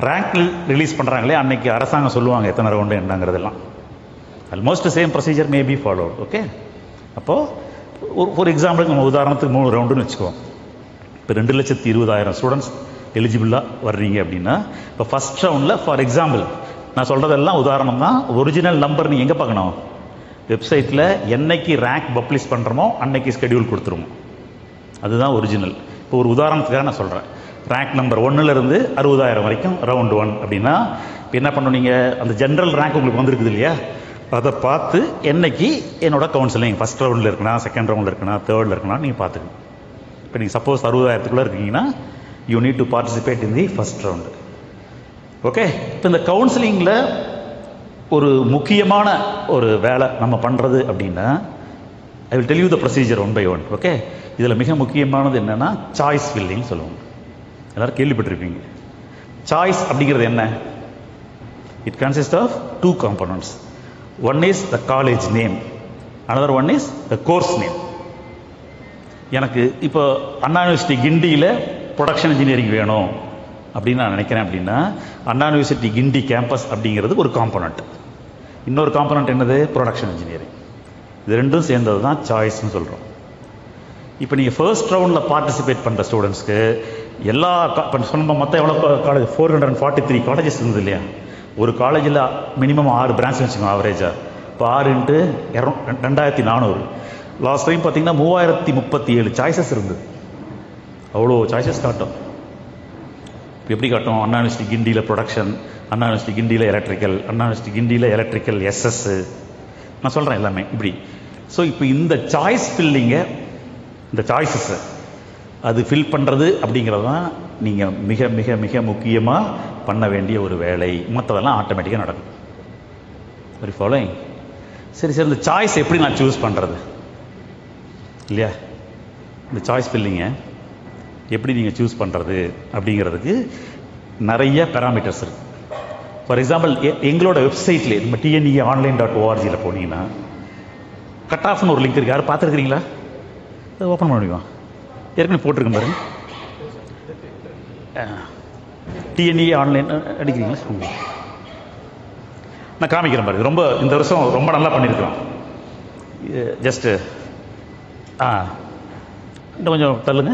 ரேங்க் ரிலீஸ் பண்ணுறாங்களே அன்னைக்கு அரசாங்கம் சொல்லுவாங்க எத்தனை ரவுண்டு என்னங்கிறதெல்லாம். Almost same procedure may be followed. Okay. அப்போது ஒரு எக்ஸாம்பிளுக்கு நம்ம உதாரணத்துக்கு 3 ரவுண்டுன்னு வச்சுக்குவோம். இப்போ 2,20,000 ஸ்டூடெண்ட்ஸ் எலிஜிபிளாக வர்றீங்க அப்படின்னா, இப்போ ஃபஸ்ட் ரவுண்டில் ஃபார் எக்ஸாம்பிள் நான் சொல்கிறதெல்லாம் உதாரணம் தான். ஒரிஜினல் நம்பர் நீங்கள் எங்கே பார்க்கணும்? வெப்சைட்டில் என்னைக்கு ரேங்க் பப்ளிஷ் பண்ணுறோமோ அன்னைக்கு ஸ்கெடியூல் கொடுத்துருவோம். அதுதான் ஒரிஜினல். இப்போ ஒரு உதாரணத்துக்காக நான் சொல்கிறேன். ரேங்க் நம்பர் 1லேருந்து 60,000 வரைக்கும் ரவுண்ட் 1 அப்படின்னா இப்போ என்ன பண்ணணும்? நீங்கள் அந்த ஜென்ரல் ரேங்க் உங்களுக்கு வந்திருக்குது இல்லையா, அதை பார்த்து என்னைக்கு என்னோட கவுன்சிலிங் ஃபஸ்ட் ரவுண்டில் இருக்குன்னா, செகண்ட் ரவுண்டில் இருக்குன்னா, தேர்டில் இருக்குன்னா நீங்கள் பார்த்துக்கணும். இப்போ நீங்கள் சப்போஸ் 60,000க்குள்ளே இருக்கீங்கன்னா you need to participate in the first round. Okay. இப்போ இந்த கவுன்சிலிங்கில் ஒரு முக்கியமான ஒரு வேலை நம்ம பண்ணுறது அப்படின்னா, I will tell you the procedure one by one. Okay. இதில் மிக முக்கியமானது என்னென்னா சாய்ஸ் ஃபில்லிங் சொல்லுவாங்க. எல்லாரும் கேள்விப்பட்டிருப்பீங்க. சாய்ஸ் அப்படிங்கிறது என்ன? It consist of 2 components. One is the college name, another one is the course name. எனக்கு இப்போ அண்ணா யூனிவர்சிட்டி கிண்டியில் ப்ரொடக்ஷன் இன்ஜினியரிங் வேணும் அப்படின்னு நான் நினைக்கிறேன் அப்படின்னா, அண்ணா யூனிவர்சிட்டி கிண்டி கேம்பஸ் அப்படிங்கிறது ஒரு காம்பனண்ட். இன்னொரு காம்பனண்ட் என்னது? Production engineering. இது ரெண்டும் சேர்ந்தது தான் சாய்ஸ்ன்னு சொல்கிறோம். இப்போ நீங்கள் ஃபர்ஸ்ட் ரவுண்டில் பார்ட்டிசிபேட் பண்ணுற ஸ்டூடெண்ட்ஸ்க்கு எல்லா சொன்ன மொத்தம் எவ்வளோ காலேஜ்? 443 காலேஜஸ் இருந்தது இல்லையா? ஒரு காலேஜில் மினிமம் 6 பிரான்ச் வச்சுக்கோங்க ஆவரேஜாக. இப்போ 6 × 2400. லாஸ்ட் டைம் பார்த்தீங்கன்னா 3037 சாய்ஸஸ் இருந்தது. அவ்வளோ சாய்ஸஸ் காட்டும். இப்போ எப்படி காட்டும்? அண்ணா யூனிவர்சிட்டி கிண்டியில் ப்ரொடக்ஷன், அண்ணா யூனிவர்சிட்டி கிண்டியில் எலக்ட்ரிக்கல், அண்ணா யூனிவர்சிட்டி கிண்டியில் எலக்ட்ரிக்கல் எஸ்எஸ், நான் சொல்கிறேன் எல்லாமே இப்படி. ஸோ இப்போ இந்த சாய்ஸ் ஃபில்லிங்கை, இந்த சாய்ஸஸை அது ஃபில் பண்ணுறது அப்படிங்கிறது தான் நீங்கள் மிக மிக மிக முக்கியமாக பண்ண வேண்டிய ஒரு வேலை. மற்றதெல்லாம் ஆட்டோமேட்டிக்காக நடக்கும். ஒரு ஃபாலோயிங். சரி சார், இந்த சாய்ஸ் எப்படி நான் சூஸ் பண்ணுறது இல்லையா? இந்த சாய்ஸ் ஃபில்லிங்கை எப்படி நீங்கள் சூஸ் பண்ணுறது அப்படிங்கிறதுக்கு நிறைய பேராமீட்டர்ஸ் இருக்குது. ஃபார் எக்ஸாம்பிள், எங்களோட வெப்சைட்லேயே நம்ம tne.online.org போனீங்கன்னா கட் ஆஃப்னு ஒரு லிங்க் இருக்குது. யாரும் பார்த்துருக்கிறீங்களா? அதை ஓப்பன் பண்ண முடியுமா? ஏற்கனவே போட்டிருக்கேன் பாருங்க. TNE ஆன்லைன் அடிக்கிறீங்களா? நான் காமிக்கிறேன் பாருங்க. ரொம்ப இந்த வருஷம் ரொம்ப நல்லா பண்ணியிருக்கிறோம். ஜஸ்ட்டு இன்னும் கொஞ்சம் தள்ளுங்க.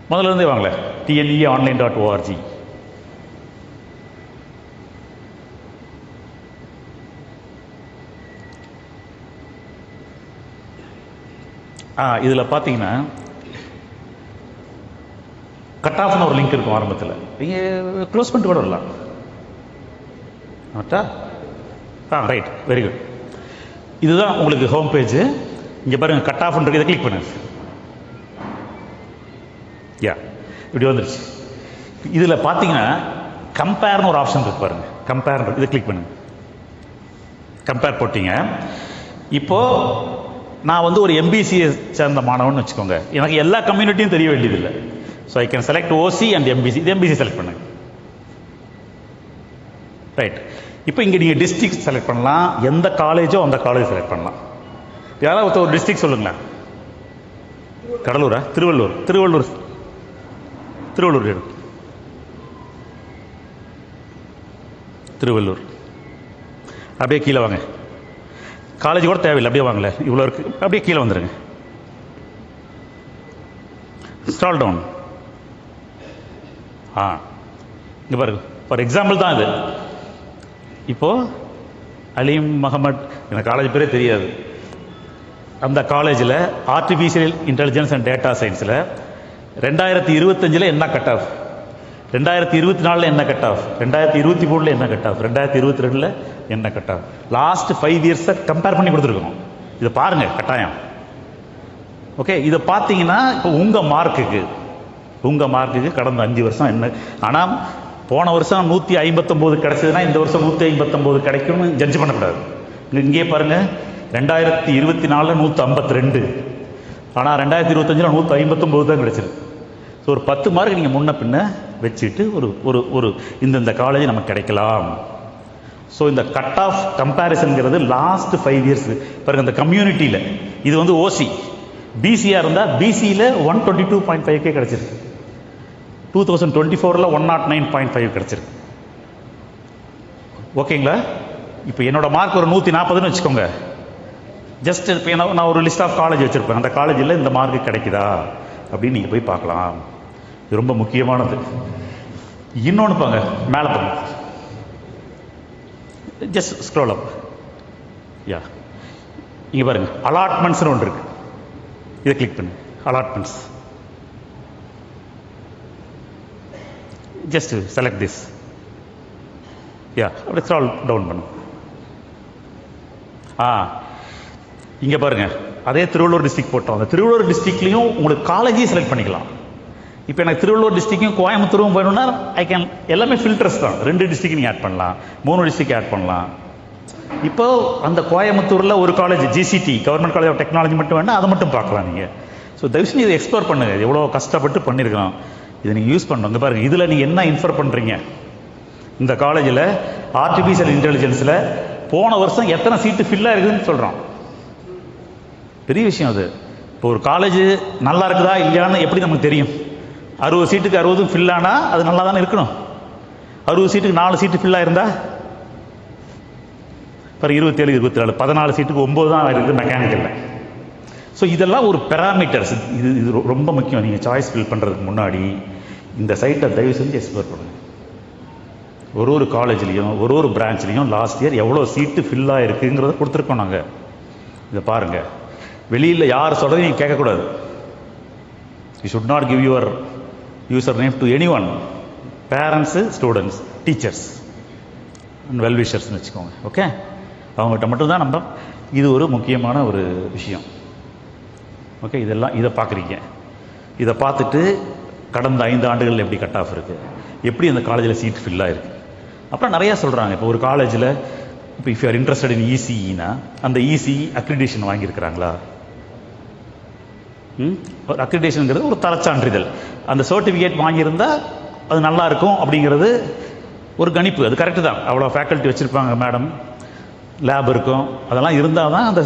முதல்ல இருந்தே வாங்கல. tne.online.org. இதில் பார்த்தீங்கன்னா கட் ஆஃப்னு ஒரு லிங்க் இருக்கும் ஆரம்பத்தில். நீங்கள் க்ளோஸ் பண்ணிட்டு கூட வரலாம். Right, very good. இதுதான் உங்களுக்கு ஹோம் பேஜ். இங்கே பாருங்கள், கட் ஆஃப்ன்றது. இதை கிளிக் பண்ணுங்க. இப்படி வந்துருச்சு. இதில் பார்த்தீங்கன்னா கம்பேர்னு ஒரு ஆப்ஷன் இருக்கு பாருங்க. கம்பேர், இதை கிளிக் பண்ணுங்க. கம்பேர் போட்டீங்க. இப்போ நான் வந்து ஒரு எம்பிசியை சேர்ந்த மாணவன் வச்சுக்கோங்க. எனக்கு எல்லா கம்யூனிட்டியும் தெரிய வேண்டியதில்லை. So I can select OC and MBC. இது எம்பிசி செலக்ட் பண்ணுங்க. ரைட். இப்போ இங்கே நீங்கள் டிஸ்ட்ரிக்ட் செலக்ட் பண்ணலாம். எந்த காலேஜோ அந்த காலேஜ் செலக்ட் பண்ணலாம். யாராவது ஒரு டிஸ்ட்ரிக்ட் சொல்லுங்களேன். கடலூரா? திருவள்ளூர். திருவள்ளூர் திருவள்ளூர். அப்படியே கீழே வாங்க. காலேஜ் கூட தேவையில்லை, அப்படியே வாங்கல. இவ்வளோ இருக்கு. அப்படியே கீழே வந்துடுங்க. Scroll down. இங்கே பாருங்க. ஃபார் எக்ஸாம்பிள் தான் இது. இப்போ அலீம் முகமது, எனக்கு காலேஜ் பேரே தெரியாது. அந்த காலேஜில் ஆர்டிஃபிஷியல் இன்டெலிஜென்ஸ் அண்ட் டேட்டா சயின்ஸில் 2025 என்ன கட் ஆஃப், 2024 என்ன கட் ஆஃப், 2023 என்ன கட் ஆஃப், 2022 என்ன கட் ஆஃப், லாஸ்ட் 5 இயர்ஸை கம்பேர் பண்ணி கொடுத்துருக்கோம். இதை பாருங்க கட்டாயம். ஓகே, இதை பார்த்தீங்கன்னா இப்போ உங்கள் மார்க்குக்கு கடந்த 5 வருஷம் என்ன. ஆனால் போன வருஷம் 159 கிடைச்சதுன்னா இந்த வருஷம் 159 கிடைக்கும்னு ஜட்ஜ் பண்ணக்கூடாது. இங்கே பாருங்க, 2024 152, ஆனால் 2025 159 தான் கிடைச்சிருக்கு. ஸோ ஒரு 10 மார்க் நீங்கள் முன்ன பின்ன வச்சுட்டு ஒரு இந்த காலேஜ் நமக்கு கிடைக்கலாம். ஸோ இந்த கட் ஆஃப் கம்பேரிசன்கிறது லாஸ்ட் 5 இயர்ஸ் பாருங்க. இந்த கம்யூனிட்டியில் இது வந்து ஓசி. பிசியாக இருந்தால் பிசியில் 122.5K கிடைச்சிருக்கு. 2024 109.5 கிடைச்சிருக்கு. ஓகேங்களா? இப்போ என்னோட மார்க் ஒரு 140ன்னு வச்சுக்கோங்க. ஜஸ்ட் இப்போ நான் ஒரு லிஸ்ட் ஆஃப் காலேஜ் வச்சுருப்பேன். அந்த காலேஜில் இந்த மார்க் கிடைக்குதா அப்படின்னு நீங்கள் போய் பார்க்கலாம். இது ரொம்ப முக்கியமானது. இன்னொன்று பாங்க, மேலே பாருங்க. ஜஸ்ட் ஸ்க்ரோல் அப். இங்கே பாருங்க, அலாட்மெண்ட்ஸ்னு ஒன்று இருக்கு. இதை கிளிக் பண்ணு. அலாட்மெண்ட்ஸ். Just select this. அப்படி ஸ்க்ரால் டவுன் பண்ணும். இங்கே பாருங்க, அதே திருவள்ளூர் டிஸ்ட்ரிக்ட் போட்டோம். அந்த திருவள்ளூர் டிஸ்ட்ரிக்ட்லையும் உங்களுக்கு காலேஜையும் செலக்ட் பண்ணிக்கலாம். இப்போ எனக்கு திருவள்ளூர் டிஸ்ட்ரிக்டும் கோயம்புத்தூரும் வேணும்னா ஐ கேன், எல்லாமே ஃபில்டர்ஸ் தான். 2 டிஸ்ட்ரிக்ட் நீங்கள் ஆட் பண்ணலாம், 3 டிஸ்ட்ரிக்ட் ஆட் பண்ணலாம். இப்போ அந்த கோயம்புத்தூரில் ஒரு college GCT, government college of technology மட்டும் வேணால் அதை மட்டும் பார்க்கலாம் நீங்கள். ஸோ தயவுசெய்து இதை எக்ஸ்ப்ளோர் பண்ணுங்கள். எவ்வளோ கஷ்டப்பட்டு பண்ணியிருக்கிறோம், இதை நீங்கள் யூஸ் பண்ணணும். இங்கே பாருங்கள், இதில் நீங்கள் என்ன இன்ஃபர் பண்ணுறீங்க, இந்த காலேஜில் ஆர்டிஃபிஷியல் இன்டெலிஜென்ஸில் போன வருஷம் எத்தனை சீட்டு ஃபில்லாக இருக்குதுன்னு சொல்கிறோம். பெரிய விஷயம் அது. இப்போ ஒரு காலேஜ் நல்லா இருக்குதா இல்லையான்னு எப்படி நமக்கு தெரியும்? 60 சீட்டுக்கு 60 ஃபில்லானா அது நல்லா தானே இருக்கணும். 60 சீட்டுக்கு 4 சீட்டு ஃபில்லாக இருந்தால் இப்போ 27, 24, 14 சீட்டுக்கு 9 தான் இருக்குது மெக்கானிக்கலில். ஸோ இதெல்லாம் ஒரு பெராமீட்டர்ஸ். இது ரொம்ப முக்கியம். நீங்கள் சாய்ஸ் ஃபில் பண்ணுறதுக்கு முன்னாடி இந்த சைட்டை தயவு செஞ்சு எக்ஸ்ப்ளோர் பண்ணுங்கள். ஒரு காலேஜ்லேயும் ஒரு பிரான்ச்லேயும் லாஸ்ட் இயர் எவ்வளோ சீட்டு ஃபில்லாக இருக்குங்கிறத கொடுத்துருக்கோம் நாங்கள். இதை பாருங்கள். வெளியில் யார் சொல்கிறதையும் நீங்கள் கேட்கக்கூடாது. You should not give your user name to anyone. Parents, students, teachers and வெல்விஷர்ஸ்னு வச்சுக்கோங்க. ஓகே, அவங்ககிட்ட மட்டும்தான் நம்ம. இது ஒரு முக்கியமான ஒரு விஷயம். ஓகே, இதெல்லாம் இதை பார்க்குறீங்க. இதை பார்த்துட்டு கடந்த 5 ஆண்டுகள் எப்படி கட் ஆஃப் இருக்குது, எப்படி அந்த காலேஜில் சீட் ஃபில்லாக இருக்குது. அப்புறம் நிறையா சொல்கிறாங்க. இப்போ ஒரு காலேஜில் இப்போ if you are interested in இசிஇனா அந்த இசிஇ அக்ரிடேஷன் வாங்கியிருக்கிறாங்களா? ஒரு அக்ரிடேஷனுங்கிறது ஒரு தரச்சான்றிதழ். அந்த சர்டிஃபிகேட் வாங்கியிருந்தால் அது நல்லா இருக்கும் அப்படிங்கிறது ஒரு கணிப்பு. அது கரெக்டு தான். அவ்வளோ ஃபேக்கல்ட்டி வச்சுருப்பாங்க மேடம், லேப் இருக்கும், அதெல்லாம் இருந்தால் தான் அந்த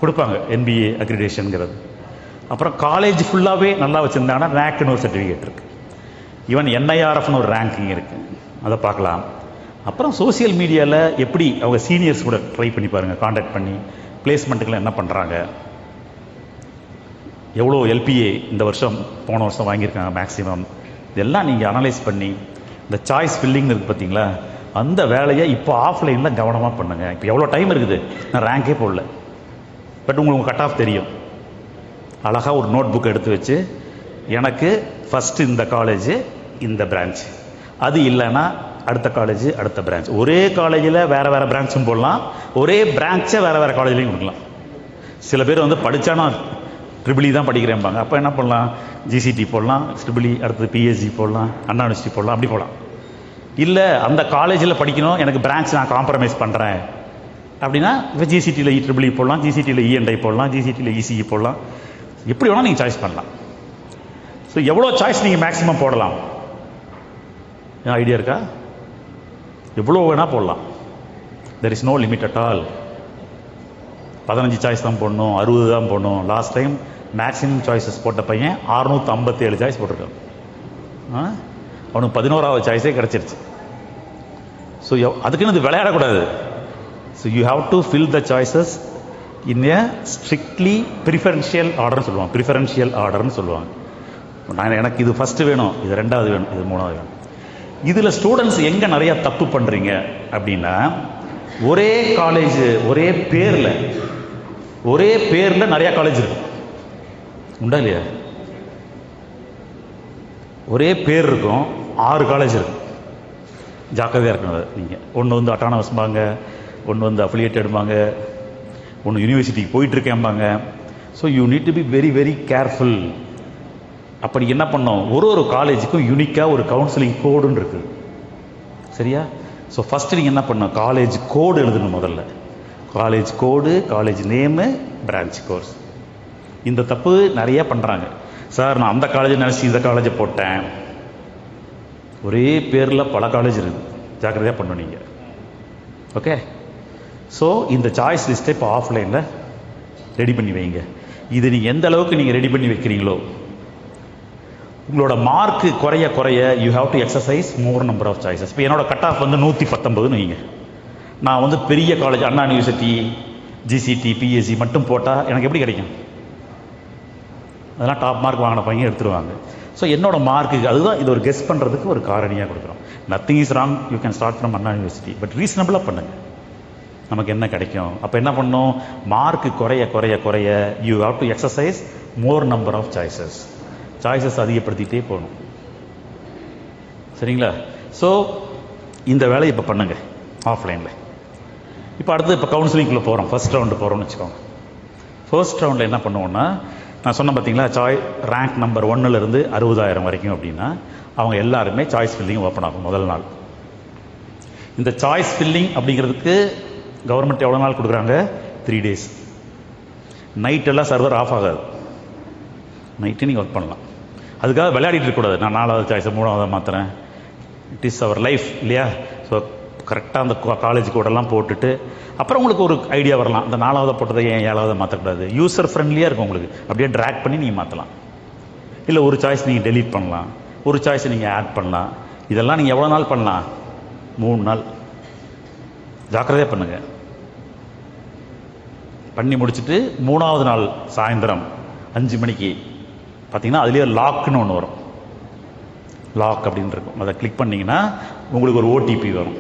கொடுப்பாங்க என்பிஏ அக்ரிடேஷனுங்கிறது. அப்புறம் காலேஜ் ஃபுல்லாகவே நல்லா வச்சுருந்தாங்கன்னா ரேங்க்னு ஒரு சர்டிஃபிகேட் இருக்குது. ஈவன் என்ஐஆர்எஃப்னு ஒரு ரேங்கிங் இருக்குது, அதை பார்க்கலாம். அப்புறம் சோசியல் மீடியாவில் எப்படி அவங்க சீனியர்ஸ் கூட ட்ரை பண்ணி பாருங்கள், காண்டாக்ட் பண்ணி பிளேஸ்மெண்ட்டுக்கெலாம் என்ன பண்ணுறாங்க, எவ்வளோ எல்பிஏ இந்த வருஷம் போன வருஷம் வாங்கியிருக்காங்க மேக்ஸிமம். இதெல்லாம் நீங்கள் அனலைஸ் பண்ணி இந்த சாய்ஸ் ஃபில்லிங் இருக்குது பார்த்தீங்களா, அந்த வேலையை இப்போ ஆஃப்லைனில் கவனமாக பண்ணுங்கள். இப்போ எவ்வளோ டைம் இருக்குது, நான் ரேங்கே போடல, பட் உங்களுக்கு கட் ஆஃப் தெரியும். அழகாக ஒரு நோட் புக் எடுத்து வச்சு எனக்கு ஃபஸ்ட்டு இந்த காலேஜு இந்த பிரான்ச், அது இல்லைன்னா அடுத்த காலேஜ் அடுத்த பிரான்ச். ஒரே காலேஜில் வேறு வேறு பிரான்ச்சும் போடலாம், ஒரே பிரான்ச்சை வேறு வேறு காலேஜ்லையும் கொடுக்கலாம். சில பேர் வந்து படித்தானா ட்ரிபிளி தான் படிக்கிறேன்பாங்க. அப்போ என்ன பண்ணலாம், ஜிசிடி போடலாம், ட்ரிபிளி அடுத்தது பிஎஸ்சி போடலாம், அண்ணா யூனிவர்சிட்டி போடலாம், அப்படி போடலாம். இல்லை அந்த காலேஜில் படிக்கணும், எனக்கு பிரான்ச் நான் காம்ப்ரமைஸ் பண்ணுறேன் அப்படின்னா இப்போ ஜிசிடியில் ட்ரிபிளி போடலாம், ஜிசிடியில் இஎன்ஐ போடலாம், ஜிசிடியில் இசிஇ போடலாம். எப்படி வேணால் நீங்கள் சாய்ஸ் பண்ணலாம். ஸோ எவ்வளோ சாய்ஸ் நீங்கள் மேக்ஸிமம் போடலாம், ஐடியா இருக்கா? எவ்வளோ வேணால் போடலாம். There is no limit at all. 15 choice தான் போடணும், 60 தான் போடணும். லாஸ்ட் டைம் மேக்ஸிமம் சாய்ஸஸ் போட்ட பையன் 657 சாய்ஸ் போட்டிருக்கான். அவனுக்கு 11ஆவது சாய்ஸே கிடச்சிருச்சு. ஸோ அதுக்குன்னு இது விளையாடக்கூடாது. So you have to fill the choices in a strictly preferential ஆர்டர்னு சொல்லுவாங்க. ப்ரிஃபரன்ஷியல் ஆர்டர்னு சொல்லுவாங்க. எனக்கு இது ஃபஸ்ட்டு வேணும், இது 2வது வேணும், இது 3வது வேணும். இதில் ஸ்டூடெண்ட்ஸ் எங்கே நிறையா தப்பு பண்ணுறீங்க அப்படின்னா, ஒரே காலேஜ் ஒரே பேரில் நிறையா காலேஜ் இருக்கும். உண்டா இல்லையா? ஒரே பேர் இருக்கும், 6 காலேஜ் இருக்கும். ஜாக்கிரதையாக இருக்கணும். நீங்கள் ஒன்று வந்து அட்டானமஸ்பாங்க, ஒன்று வந்து அஃபிலியேட்டடும்பாங்க, ஒன்று யூனிவர்சிட்டிக்கு போயிட்டுருக்கேன்பாங்க. So you need to be very very careful. அப்படி என்ன பண்ணோம், ஒரு காலேஜுக்கும் யூனிக்காக ஒரு கவுன்சிலிங் கோடுன்னு இருக்குது. சரியா? ஸோ ஃபஸ்ட்டு நீங்கள் என்ன பண்ணணும், காலேஜ் கோடு எழுதணும். முதல்ல காலேஜ் கோடு, காலேஜ் நேமு, பிரான்ச் கோர்ஸ். இந்த தப்பு நிறைய பண்ணுறாங்க. சார் நான் அந்த காலேஜை நினச்சி இந்த காலேஜை போட்டேன். ஒரே பேரில் பல காலேஜ் இருக்குது, ஜாக்கிரதையாக பண்ணணும் நீங்கள். ஓகே, ஸோ இந்த சாய்ஸ் லிஸ்ட்டை இப்போ ஆஃப்லைனில் ரெடி பண்ணி வைங்க. இது நீங்கள் எந்த அளவுக்கு நீங்கள் ரெடி பண்ணி வைக்கிறீங்களோ, உங்களோட மார்க்கு குறைய குறைய you have to exercise more number of choices. இப்போ என்னோட கட் ஆஃப் வந்து 119ன்னு வைங்க. நான் வந்து பெரிய காலேஜ் அண்ணா யூனிவர்சிட்டி, ஜிசிடி, பிஎஸ்சி மட்டும் போட்டால் எனக்கு எப்படி கிடைக்கும்? அதெல்லாம் டாப் மார்க் வாங்கின பையன் எடுத்துருவாங்க. ஸோ என்னோட மார்க்குக்கு அதுதான் இது ஒரு கெஸ் பண்ணுறதுக்கு ஒரு காரணியாக கொடுக்குறோம். Nothing is wrong, you can start from Anna university, but ரீசனபிளாக பண்ணுங்கள். நமக்கு என்ன கிடைக்கும்? அப்போ என்ன பண்ணணும், மார்க்கு குறைய குறைய குறைய you have to exercise more number of choices அதிகப்படுத்திகிட்டே போகணும். சரிங்களா? ஸோ இந்த வேலையை இப்போ பண்ணுங்க ஆஃப்லைனில். இப்போ அடுத்து இப்போ கவுன்சிலிங்குள்ளே போகிறோம், ஃபர்ஸ்ட் ரவுண்டு போகிறோம்னு வச்சுக்கோங்க. ஃபர்ஸ்ட் ரவுண்டில் என்ன பண்ணுவோன்னா, நான் சொன்னேன் பார்த்தீங்களா, ரேங்க் நம்பர் 1லேருந்து 60,000 வரைக்கும் அப்படின்னா அவங்க எல்லாருமே சாய்ஸ் ஃபில்லிங் ஓப்பன் ஆகும் முதல் நாள். இந்த சாய்ஸ் ஃபில்லிங் அப்படிங்கிறதுக்கு கவர்மெண்ட் எவ்வளோ நாள் கொடுக்குறாங்க? 3 days. நைட்டெல்லாம் சர்வர் ஆஃப் ஆகாது, நைட்டு நீங்கள் ஒர்க் பண்ணலாம். அதுக்காக விளையாடிட்டு இருக்கக்கூடாது, நான் 4வது சாய்ஸை 3வது மாற்றுறேன். இட் இஸ் அவர் லைஃப் இல்லையா? ஸோ கரெக்டாக அந்த காலேஜ் கோடெல்லாம் போட்டுட்டு அப்புறம் உங்களுக்கு ஒரு ஐடியா வரலாம், இந்த 4வது போட்டதை ஏன் 7வது மாற்றக்கூடாது. யூசர் ஃப்ரெண்ட்லியாக இருக்கும் உங்களுக்கு, அப்படியே ட்ராக் பண்ணி நீங்கள் மாற்றலாம். இல்லை ஒரு சாய்ஸ் நீங்கள் டெலீட் பண்ணலாம், ஒரு சாய்ஸை நீங்கள் ஆட் பண்ணலாம். இதெல்லாம் நீங்கள் எவ்வளோ நாள் பண்ணலாம்? 3 நாள். ஜாக்கிரதையாக பண்ணுங்கள். பண்ணி முடிச்சுட்டு 3வது நாள் சாயந்தரம் 5 மணிக்கு பார்த்தீங்கன்னா அதுலேயே லாக்னு ஒன்று வரும். லாக் அப்படின்னு இருக்கும். அதை கிளிக் பண்ணிங்கன்னா உங்களுக்கு ஒரு ஓடிபி வரும்.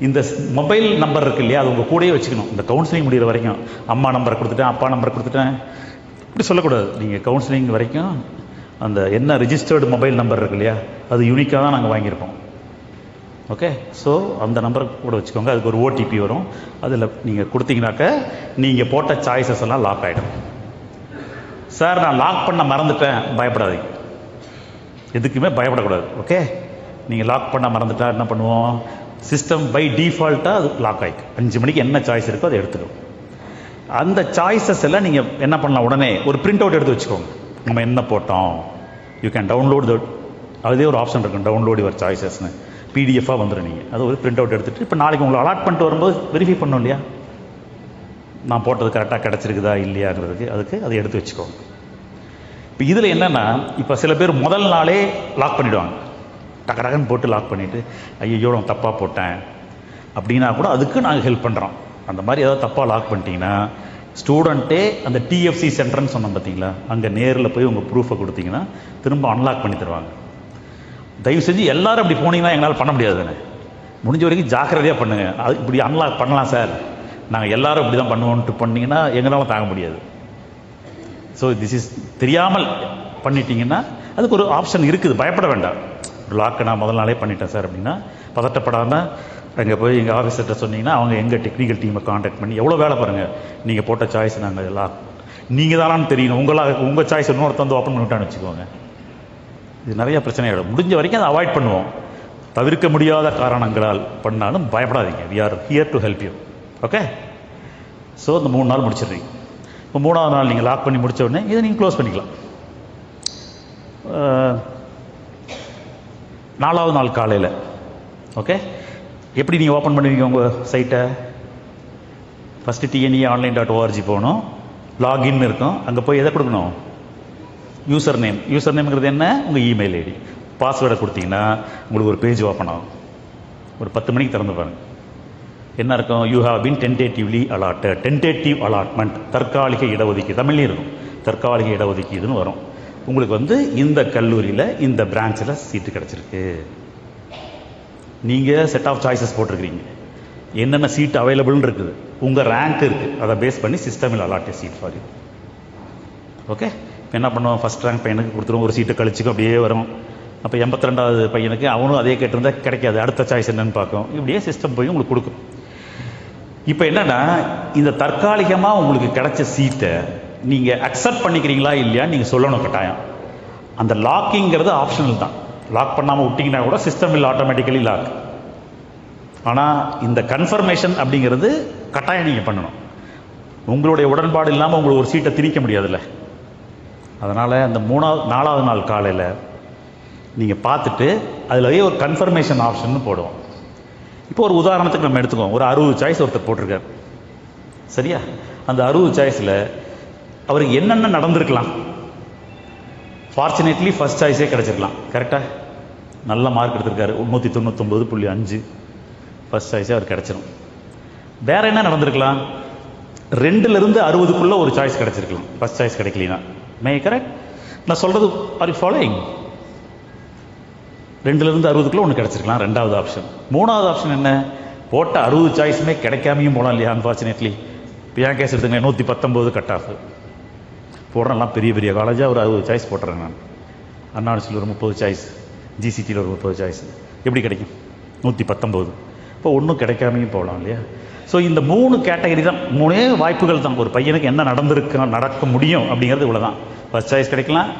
இந்த மொபைல் நம்பர் இருக்கு இல்லையா, அது உங்கள் கூடயே வச்சுக்கணும். இந்த கவுன்சிலிங் முடிகிற வரைக்கும் அம்மா நம்பரை கொடுத்துட்டேன், அப்பா நம்பரை கொடுத்துட்டேன் இப்படி சொல்லக்கூடாது. நீங்கள் கவுன்சிலிங் வரைக்கும் அந்த என்ன ரிஜிஸ்டர்டு மொபைல் நம்பர் இருக்கு இல்லையா, அது யூனிக்காக தான் நாங்கள் வாங்கியிருப்போம். ஓகே, ஸோ அந்த நம்பரை கூட வச்சுக்கோங்க. அதுக்கு ஒரு ஓடிபி வரும். அதில் நீங்கள் கொடுத்தீங்கன்னாக்க நீங்கள் போட்ட சாய்ஸஸ் எல்லாம் லாக் ஆகிடும். சார் நான் லாக் பண்ண மறந்துட்டேன், பயப்படாதீங்க. எதுக்குமே பயப்படக்கூடாது. ஓகே, நீங்கள் லாக் பண்ண மறந்துட்டா என்ன பண்ணுவோம், சிஸ்டம் பை டிஃபால்ட்டாக அது லாக் ஆகிக்கும். 5 மணிக்கு என்ன சாய்ஸ் இருக்கோ அதை எடுத்துக்கும். அந்த சாய்ஸஸ் எல்லாம் நீங்கள் என்ன பண்ணலாம், உடனே ஒரு பிரிண்ட் அவுட் எடுத்து வச்சுக்கோங்க. நம்ம என்ன போட்டோம், யூ கேன் டவுன்லோட் த, அதே ஒரு ஆப்ஷன் இருக்கும், டவுன்லோட் யுவர் சாய்ஸஸ்னு. பிடிஎஃபாக வந்துடும். நீங்கள் அது ஒரு பிரிண்ட் அவுட் எடுத்துகிட்டு இப்போ நாளைக்கு உங்களை அலாட் பண்ணிட்டு வரும்போது வெரிஃபை பண்ணணும் இல்லையா, நான் போட்டது கரெக்டாக கிடச்சிருக்குதா இல்லையாங்கிறதுக்கு. அதுக்கு அதை எடுத்து வச்சுக்கோங்க. இப்போ இதில் என்னென்னா, இப்போ சில பேர் முதல் நாளே லாக் பண்ணிவிடுவாங்க. டக்கடகன்னு போட்டு லாக் பண்ணிவிட்டு ஐயோ நான் தப்பாக போட்டேன் அப்படின்னா கூட அதுக்கு நாங்கள் ஹெல்ப் பண்ணுறோம். அந்த மாதிரி ஏதாவது தப்பாக லாக் பண்ணிட்டீங்கன்னா ஸ்டூடெண்ட்டே அந்த டிஎஃப்சி சென்டர்னு சொன்னோம் பார்த்தீங்களா, அங்கே நேரில் போய் உங்கள் ப்ரூஃபை கொடுத்தீங்கன்னா திரும்ப அன்லாக் பண்ணி தருவாங்க. தயவு செஞ்சு எல்லோரும் அப்படி போனீங்கன்னா எங்களால் பண்ண முடியாதுன்னு. முடிஞ்ச வரைக்கும் ஜாக்கிரதையாக பண்ணுங்கள். அது இப்படி அன்லாக் பண்ணலாம் சார், நாங்கள் எல்லோரும் இப்படி தான் பண்ணுவோன்ட்டு பண்ணிங்கன்னா எங்களால் தாங்க முடியாது. ஸோ திஸ் இஸ் தெரியாமல் பண்ணிட்டீங்கன்னா அதுக்கு ஒரு ஆப்ஷன் இருக்குது, பயப்பட வேண்டாம். ஒரு லாக்கை நான் முதல் நாளே பண்ணிட்டேன் சார் அப்படின்னா பதட்டப்படாமல் அங்கே போய் எங்கள் ஆஃபீஸர்கிட்ட சொன்னீங்கன்னா அவங்க எங்கள் டெக்னிக்கல் டீமை காண்டாக்ட் பண்ணி, எவ்வளோ வேலை பாருங்கள், நீங்கள் போட்ட சாய்ஸ் நாங்கள் லாக் நீங்கள் தானான்னு தெரியணும். உங்கள் சாய்ஸ் இன்னொருத்த வந்து ஓப்பன் பண்ணிவிட்டான்னு வச்சுக்கோங்க, இது நிறைய பிரச்சனை ஆகிடும். முடிஞ்ச வரைக்கும் அதை அவாய்ட் பண்ணுவோம். தவிர்க்க முடியாத காரணங்களால் பண்ணாலும் பயப்படாதீங்க. We are here to help you. Okay, so இந்த 3 நாள் முடிச்சிடுறீங்க. இப்போ 3வது நாள் நீங்கள் லாக் பண்ணி முடித்த உடனே இதை நீங்கள் க்ளோஸ் பண்ணிக்கலாம். 4வது நாள் காலையில் ஓகே, எப்படி நீங்கள் ஓப்பன் பண்ணுவீங்க உங்கள் சைட்டை? ஃபஸ்ட்டு tne.online.org போகணும், லாகின் இருக்கும். அங்கே போய் எதை கொடுக்கணும், யூசர் நேம். யூசர் நேம்ங்கிறது என்ன, உங்கள் இமெயில் ஐடி. பாஸ்வேர்டை கொடுத்தீங்கன்னா உங்களுக்கு ஒரு பேஜ் ஓப்பன் ஆகும். ஒரு 10 மணிக்கு திறந்து பாருங்கள். என்ன இருக்கும், you have been tentatively allotted, tentative allotment, தற்காலிக இடஒதுக்கீடு. தமிழ்லேயும் இருக்கும், தற்காலிக இடஒதுக்கீடுன்னு வரும். உங்களுக்கு வந்து இந்த கல்லூரியில் இந்த பிரான்ச்சில் சீட்டு கிடச்சிருக்கு. நீங்கள் செட் ஆஃப் சாய்ஸஸ் போட்டிருக்கிறீங்க, என்னென்ன சீட் அவைலபிள்னு இருக்குது, உங்கள் ரேங்க் இருக்குது, அதை பேஸ் பண்ணி சிஸ்டமில் allotted seat for you. Okay, இப்போ என்ன பண்ணுவோம், ஃபஸ்ட் ரேங்க் பையனுக்கு கொடுத்துருவோம், ஒரு சீட்டை கழிச்சுக்கும் அப்படியே வரும். அப்போ 82வது பையனுக்கு அவனும் அதே கேட்டிருந்தால் கிடைக்காது, அடுத்த சாய்ஸ் என்னன்னு பார்க்கும். இப்படியே சிஸ்டம் போய் உங்களுக்கு கொடுக்கும். இப்போ என்னென்னா, இந்த தற்காலிகமாக உங்களுக்கு கிடைச்ச சீட்டை நீங்கள் அக்செப்ட் பண்ணிக்கிறீங்களா இல்லையா நீங்கள் சொல்லணும் கட்டாயம். அந்த லாக்கிங்கிறது ஆப்ஷனல் தான். லாக் பண்ணாமல் விட்டிங்கன்னா கூட சிஸ்டம் will ஆட்டோமேட்டிக்கலி லாக். ஆனால் இந்த கன்ஃபர்மேஷன் அப்படிங்கிறது கட்டாயம் நீங்கள் பண்ணணும். உங்களுடைய உடன்பாடு இல்லாமல் உங்களுக்கு ஒரு சீட்டை திணிக்க முடியாதுல்ல. அதனால் அந்த 4வது நாள் காலையில் நீங்கள் பார்த்துட்டு அதிலேயே ஒரு கன்ஃபர்மேஷன் ஆப்ஷன் போடுவோம். இப்போ ஒரு உதாரணத்துக்கு நம்ம எடுத்துக்கோம், ஒரு 60 சாய்ஸ் ஒருத்தர் போட்டிருக்கார், சரியா? அந்த 60 சாய்ஸில் அவருக்கு என்னென்ன நடந்திருக்கலாம். ஃபார்ச்சுனேட்லி ஃபர்ஸ்ட் சாய்ஸே கிடச்சிருக்கலாம், கரெக்டாக நல்ல மார்க் எடுத்திருக்காரு, 199.5 ஃபர்ஸ்ட் சாய்ஸே அவர் கிடச்சிரும். வேறு என்ன நடந்திருக்கலாம், 2லேருந்து 60க்குள்ளே ஒரு சாய்ஸ் கிடச்சிருக்கலாம், ஃபர்ஸ்ட் சாய்ஸ் கிடைக்கலனா. மே கரெக்ட்? நான் சொல்கிறது ஆர் யூ ஃபாலோயிங்? 2லேருந்து 60க்குள்ளே ஒன்று கிடச்சிருக்கலாம், 2வது ஆப்ஷன். 3வது ஆப்ஷன் என்ன, போட்ட 60 சாய்ஸுமே கிடைக்காமையும் போகலாம் இல்லையா, அன்ஃபார்ச்சுனேட்லி. இப்போ ஏன் கேஸ் எடுத்துங்க, 119 கட் ஆஃப் போடுறேன்லாம், பெரிய பெரிய காலேஜாக ஒரு 60 சாய்ஸ் போட்டுறேன் நான். அண்ணா யூனிவர்சிட்டியில் ஒரு 30 சாய்ஸ், ஜிசிடியில் ஒரு 30 சாய்ஸ், எப்படி கிடைக்கும் 119? இப்போ ஒன்றும் கிடைக்காமையும் போகலாம் இல்லையா. ஸோ இந்த 3 கேட்டகரி தான், 3 வாய்ப்புகள் தான். ஒரு பையனுக்கு என்ன நடக்க முடியும் அப்படிங்கிறது இவ்வளோ தான். ஃபர்ஸ்ட் சாய்ஸ் கிடைக்கலாம்,